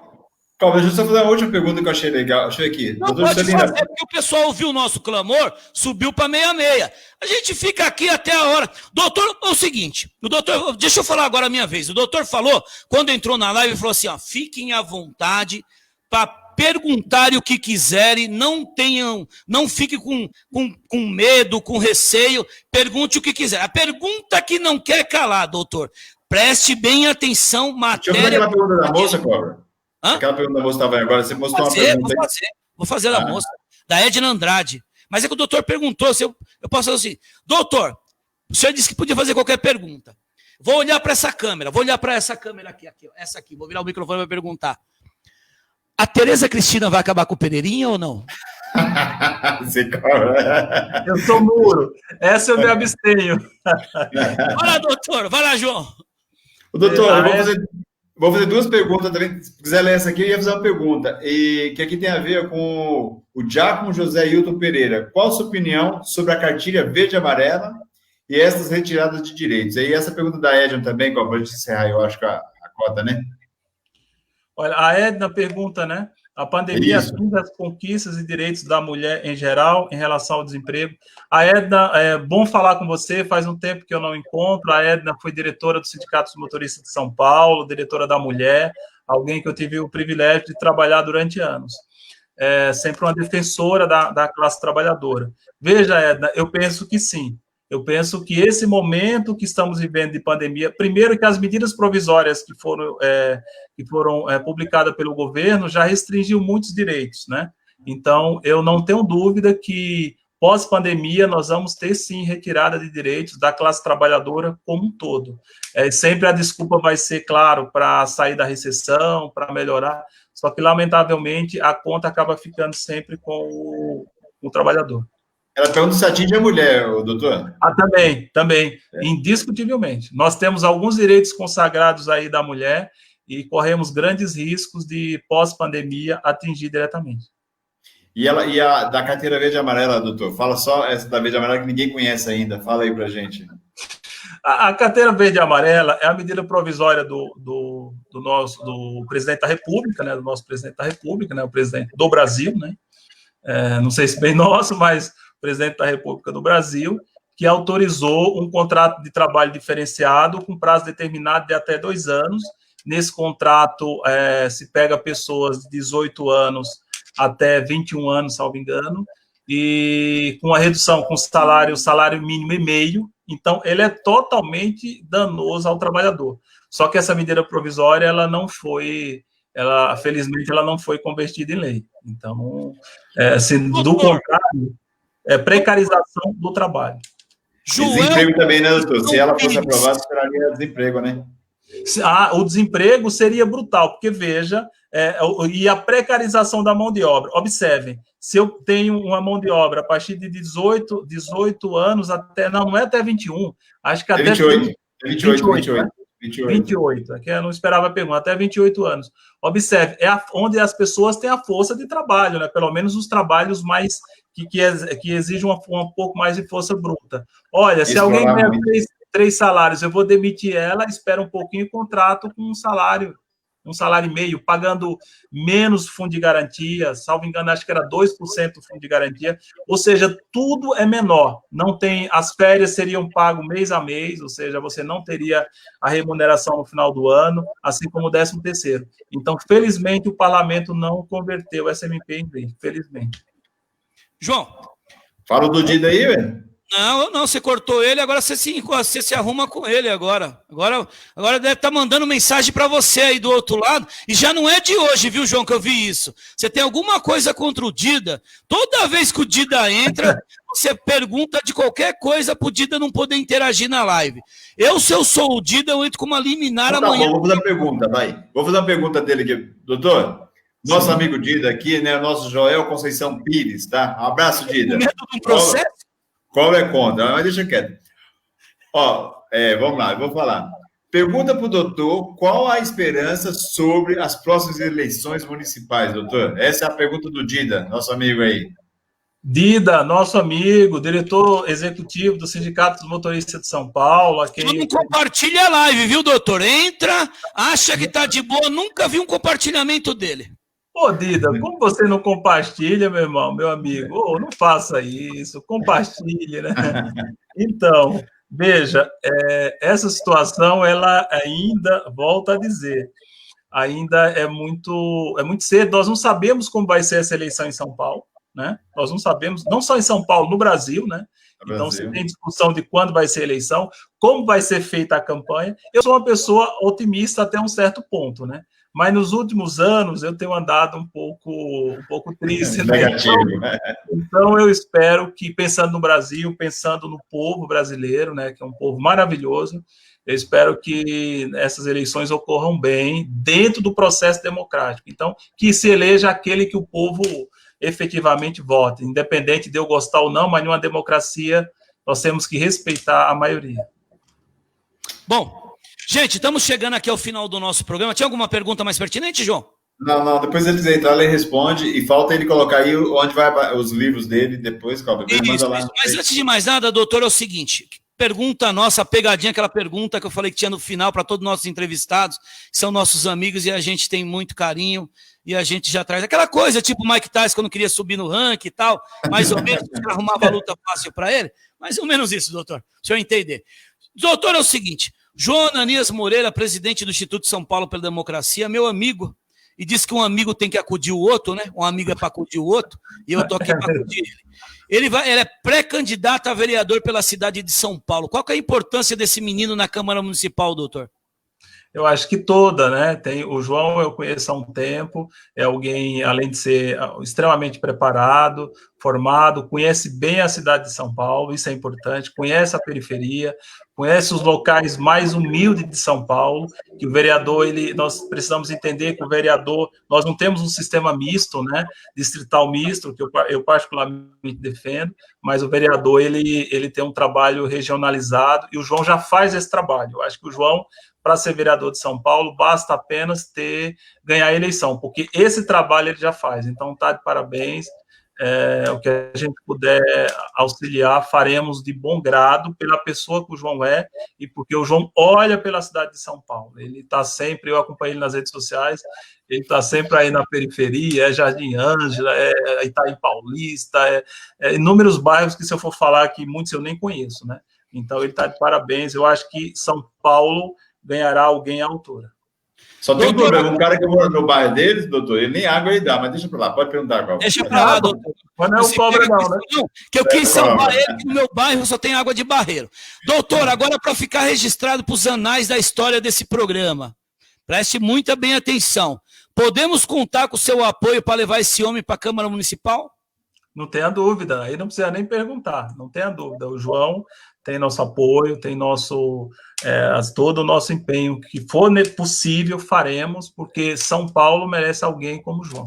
Calma, deixa eu só fazer uma última pergunta que eu achei legal. Deixa eu ver aqui. Não pode fazer, porque o pessoal ouviu o nosso clamor, subiu para 66. A gente fica aqui até a hora. Doutor, é o seguinte, o doutor, deixa eu falar agora a minha vez. O doutor falou, quando entrou na live, falou assim, ó, fiquem à vontade para perguntarem o que quiserem, não fiquem com medo, com receio, pergunte o que quiser. A pergunta que não quer calar, doutor, preste bem atenção, matéria... Deixa eu fazer aquela pergunta da moça, Cobra. Hã? Aquela pergunta da moça estava aí agora, você mostrou uma pergunta aí. Vou fazer da moça, da Edna Andrade. Mas é que o doutor perguntou, se eu posso fazer assim, doutor, o senhor disse que podia fazer qualquer pergunta. Vou olhar para essa câmera, aqui, ó, essa aqui, vou virar o microfone para perguntar. A Tereza Cristina vai acabar com o Peneirinha ou não? Eu sou muro, essa eu me abstenho. Vai lá, doutor, vai lá, João. O doutor, vou fazer duas perguntas também. Se quiser ler essa aqui, eu ia fazer uma pergunta. E que aqui tem a ver com o Giacomo José Hilton Pereira. Qual a sua opinião sobre a cartilha verde e amarela e essas retiradas de direitos? E essa pergunta da Edna também, para a gente encerrar, eu acho que a cota, né? Olha, a Edna pergunta, né? A pandemia atinge as conquistas e direitos da mulher em geral em relação ao desemprego. A Edna, é bom falar com você, faz um tempo que eu não encontro. A Edna foi diretora do Sindicato dos Motoristas de São Paulo, diretora da Mulher, alguém que eu tive o privilégio de trabalhar durante anos. Sempre uma defensora da classe trabalhadora. Veja, Edna, eu penso que sim. Eu penso que esse momento que estamos vivendo de pandemia, primeiro que as medidas provisórias que foram publicadas pelo governo já restringiu muitos direitos, né? Então, eu não tenho dúvida que pós-pandemia nós vamos ter, sim, retirada de direitos da classe trabalhadora como um todo. Sempre a desculpa vai ser, claro, para sair da recessão, para melhorar, só que, lamentavelmente, a conta acaba ficando sempre com o trabalhador. Ela pergunta se atinge a mulher, doutor. Também, indiscutivelmente. Nós temos alguns direitos consagrados aí da mulher e corremos grandes riscos de, pós-pandemia, atingir diretamente. E a da carteira verde e amarela, doutor? Fala só essa da verde e amarela que ninguém conhece ainda. Fala aí pra gente. A carteira verde e amarela é a medida provisória do presidente da República, né? Do nosso presidente da República, né? O presidente do Brasil, né? Não sei se bem nosso, mas presidente da República do Brasil, que autorizou um contrato de trabalho diferenciado com prazo determinado de até 2 anos. Nesse contrato, se pega pessoas de 18 anos até 21 anos, salvo engano, e com a redução com salário mínimo e meio. Então, ele é totalmente danoso ao trabalhador. Só que essa medida provisória, felizmente, ela não foi convertida em lei. Então, do contrário, precarização do trabalho. Desemprego também, né, doutor? Se ela fosse aprovada, esperaria desemprego, né? O desemprego seria brutal, porque, veja, e a precarização da mão de obra. Observem, se eu tenho uma mão de obra a partir de 18 anos até, não é até 21, acho que até 28, aqui eu não esperava a pergunta, até 28 anos. Observe, onde as pessoas têm a força de trabalho, né? Pelo menos os trabalhos mais que exigem um pouco mais de força bruta. Olha, se alguém ganha 3 salários, eu vou demitir ela, espera um pouquinho e contrato com um salário e meio, pagando menos fundo de garantia, salvo engano, acho que era 2% do fundo de garantia, ou seja, tudo é menor, não tem, as férias seriam pagas mês a mês, ou seja, você não teria a remuneração no final do ano, assim como o 13º. Então, felizmente, o parlamento não converteu essa MP em lei, felizmente. João. Fala do Dida aí, velho. Não, você cortou ele, agora você se arruma com ele agora. Agora deve estar mandando mensagem para você aí do outro lado, e já não é de hoje, viu, João, que eu vi isso. Você tem alguma coisa contra o Dida? Toda vez que o Dida entra, você pergunta de qualquer coisa para o Dida não poder interagir na live. Se eu sou o Dida, eu entro com uma liminar amanhã. Vou fazer uma pergunta, vai. Vou fazer uma pergunta dele aqui. Doutor, Nosso amigo Dida aqui, né? O nosso Joel Conceição Pires, tá? Um abraço, Dida. Medo do processo? Qual é contra? Mas deixa quieto. Ó, vamos lá, eu vou falar. Pergunta para o doutor qual a esperança sobre as próximas eleições municipais, doutor? Essa é a pergunta do Dida, nosso amigo aí. Dida, nosso amigo, diretor executivo do Sindicato dos Motoristas de São Paulo. Não compartilha a live, viu, doutor? Entra, acha que tá de boa, nunca vi um compartilhamento dele. Ô, Dida, como você não compartilha, meu irmão, meu amigo? Ô, não faça isso, compartilhe, né? Então, veja, essa situação, ela ainda, volto a dizer, ainda é muito cedo, nós não sabemos como vai ser essa eleição em São Paulo, né? Nós não sabemos, não só em São Paulo, no Brasil, né? Então, se tem discussão de quando vai ser a eleição, como vai ser feita a campanha. Eu sou uma pessoa otimista até um certo ponto, né? Mas nos últimos anos eu tenho andado um pouco triste. Negativo. Então eu espero que, pensando no Brasil, pensando no povo brasileiro, né, que é um povo maravilhoso, eu espero que essas eleições ocorram bem, dentro do processo democrático. Então, que se eleja aquele que o povo efetivamente vota, independente de eu gostar ou não, mas numa democracia nós temos que respeitar a maioria. Bom, gente, estamos chegando aqui ao final do nosso programa. Tinha alguma pergunta mais pertinente, João? Não, depois eles entrarem, ele responde, e falta ele colocar aí onde vai os livros dele, depois, isso. Mas antes de mais nada, doutor, é o seguinte, pergunta nossa, pegadinha, aquela pergunta que eu falei que tinha no final para todos os nossos entrevistados, que são nossos amigos e a gente tem muito carinho, e a gente já traz aquela coisa, tipo o Mike Tyson, quando queria subir no ranking e tal, mais ou menos, para arrumar a luta fácil para ele, mais ou menos isso, doutor, o senhor entender. Doutor, é o seguinte, João Ananias Moreira, presidente do Instituto São Paulo pela Democracia, meu amigo, e diz que um amigo tem que acudir o outro, né? Um amigo é para acudir o outro, e eu tô aqui para acudir ele. Ele é pré-candidato a vereador pela cidade de São Paulo. Qual que é a importância desse menino na Câmara Municipal, doutor? Eu acho que toda, né? O João eu conheço há um tempo, é alguém, além de ser extremamente preparado, formado, conhece bem a cidade de São Paulo, isso é importante, conhece a periferia, conhece os locais mais humildes de São Paulo, que o vereador, nós precisamos entender que o vereador, nós não temos um sistema misto, né, distrital misto, que eu particularmente defendo, mas o vereador, ele tem um trabalho regionalizado, e o João já faz esse trabalho. Eu acho que o João, para ser vereador de São Paulo, basta apenas ganhar a eleição, porque esse trabalho ele já faz. Então, tá de parabéns. O que a gente puder auxiliar, faremos de bom grado pela pessoa que o João é e porque o João olha pela cidade de São Paulo. Ele está sempre, eu acompanho ele nas redes sociais, ele está sempre aí na periferia, Jardim Ângela, Itaim Paulista, inúmeros bairros que, se eu for falar aqui, muitos eu nem conheço, né? Então, ele está de parabéns. Eu acho que São Paulo ganhará alguém à altura. Só tem um problema, um cara que mora no bairro deles, doutor, ele nem água ele dá, mas deixa para lá, pode perguntar agora. Deixa para lá, doutor. Mas não é o Cobra não, né? Que eu quis salvar ele, que no meu bairro só tem água de barreiro. Doutor, agora para ficar registrado para os anais da história desse programa, preste muita bem atenção. Podemos contar com o seu apoio para levar esse homem para a Câmara Municipal? Não tenha dúvida, aí não precisa nem perguntar, não tenha dúvida. O João tem nosso apoio, tem todo o nosso empenho. Que for possível, faremos, porque São Paulo merece alguém como o João.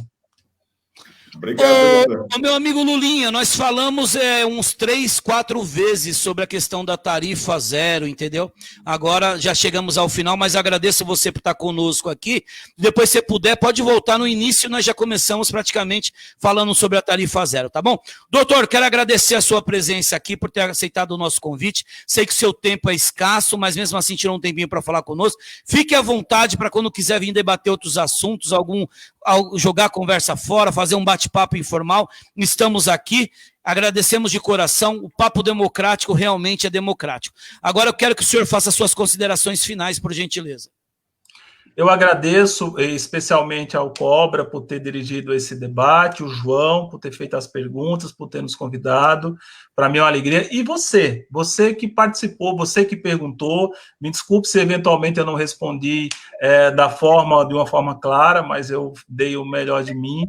Obrigado, meu amigo Lulinha, nós falamos uns 3, 4 vezes sobre a questão da tarifa zero, entendeu? Agora já chegamos ao final, mas agradeço você por estar conosco aqui. Depois, se puder, pode voltar no início, nós já começamos praticamente falando sobre a tarifa zero, tá bom? Doutor, quero agradecer a sua presença aqui, por ter aceitado o nosso convite. Sei que o seu tempo é escasso, mas mesmo assim tirou um tempinho para falar conosco. Fique à vontade para quando quiser vir debater outros assuntos, jogar a conversa fora, fazer um bate-papo informal, estamos aqui, agradecemos de coração, o papo democrático realmente é democrático. Agora eu quero que o senhor faça suas considerações finais, por gentileza. Eu agradeço especialmente ao Cobra por ter dirigido esse debate, o João por ter feito as perguntas, por ter nos convidado. Para mim é uma alegria. E você que participou, você que perguntou, me desculpe se eventualmente eu não respondi de uma forma clara, mas eu dei o melhor de mim.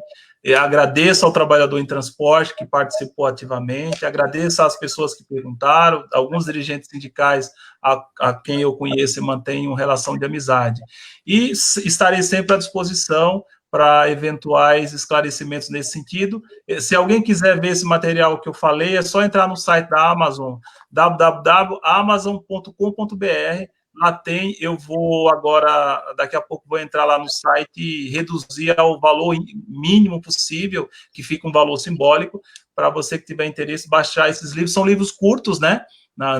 Agradeço ao trabalhador em transporte que participou ativamente, agradeço às pessoas que perguntaram, alguns dirigentes sindicais a quem eu conheço e mantenho relação de amizade. E estarei sempre à disposição para eventuais esclarecimentos nesse sentido. Se alguém quiser ver esse material que eu falei, é só entrar no site da Amazon, www.amazon.com.br. Lá tem, eu vou agora, daqui a pouco vou entrar lá no site e reduzir ao valor mínimo possível, que fica um valor simbólico, para você que tiver interesse, baixar esses livros. São livros curtos, né?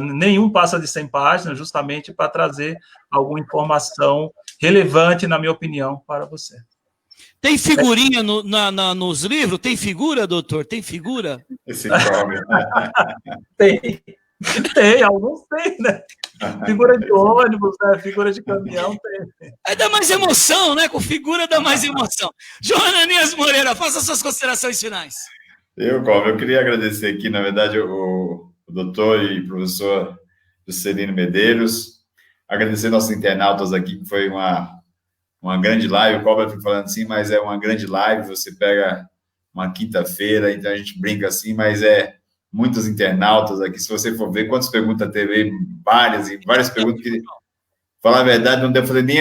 Nenhum passa de 100 páginas, justamente para trazer alguma informação relevante, na minha opinião, para você. Tem figurinha nos livros? Tem figura, doutor? Tem figura? Esse pobre. Tem, alguns tem, né? Figura de ônibus, né? Figura de caminhão, tem. Aí dá mais emoção, né? Com figura dá mais emoção. João Ananias Moreira, faça suas considerações finais. Eu queria agradecer aqui, na verdade, o doutor e professor Juscelino Medeiros, agradecer nossos internautas aqui, que foi uma grande live. O Cobra fica falando assim, mas é uma grande live. Você pega uma quinta-feira, então a gente brinca assim, mas muitos internautas aqui. Se você for ver quantas perguntas teve, várias perguntas que, falar a verdade, não deve fazer nem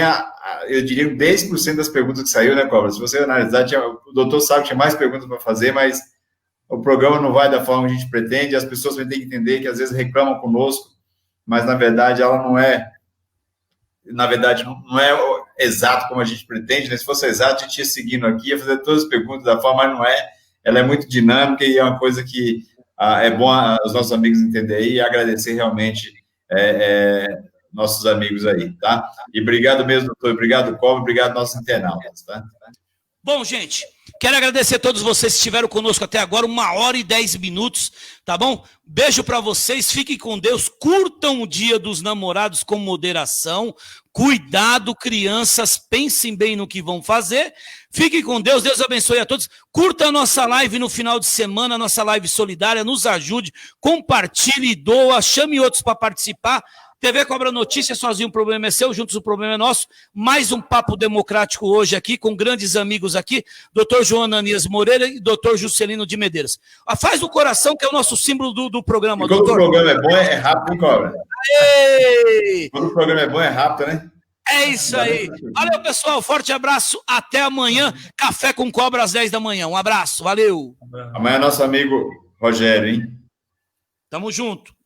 eu diria 10% das perguntas que saiu, né, Cobra? Se você analisar, o doutor sabe que tinha mais perguntas para fazer, mas o programa não vai da forma que a gente pretende. As pessoas vão ter que entender que às vezes reclamam conosco, mas na verdade ela não é. Na verdade, não é exato como a gente pretende, né? Se fosse exato, a gente ia seguindo aqui, ia fazer todas as perguntas da forma, mas não é. Ela é muito dinâmica e é uma coisa que é bom os nossos amigos entenderem e agradecer realmente nossos amigos aí, tá? E obrigado mesmo, doutor, obrigado, Cobra, obrigado nossos internautas, tá? Bom, gente, quero agradecer a todos vocês que estiveram conosco até agora, 1h10, tá bom? Beijo para vocês, fiquem com Deus, curtam o Dia dos Namorados com moderação, cuidado, crianças, pensem bem no que vão fazer, fiquem com Deus, Deus abençoe a todos, curta a nossa live no final de semana, a nossa live solidária, nos ajude, compartilhe, doa, chame outros para participar. TV Cobra Notícias, sozinho o problema é seu, juntos o problema é nosso. Mais um papo democrático hoje aqui, com grandes amigos aqui, doutor João Ananias Moreira e doutor Juscelino de Medeiros. Faz o coração, que é o nosso símbolo do programa, e quando doutor. o programa é bom, é rápido, hein, Cobra? Aê! Quando o programa é bom, é rápido, né? É isso aí. Valeu, pessoal. Forte abraço. Até amanhã. Café com Cobra às 10 da manhã. Um abraço. Valeu. Amanhã é nosso amigo Rogério, hein? Tamo junto.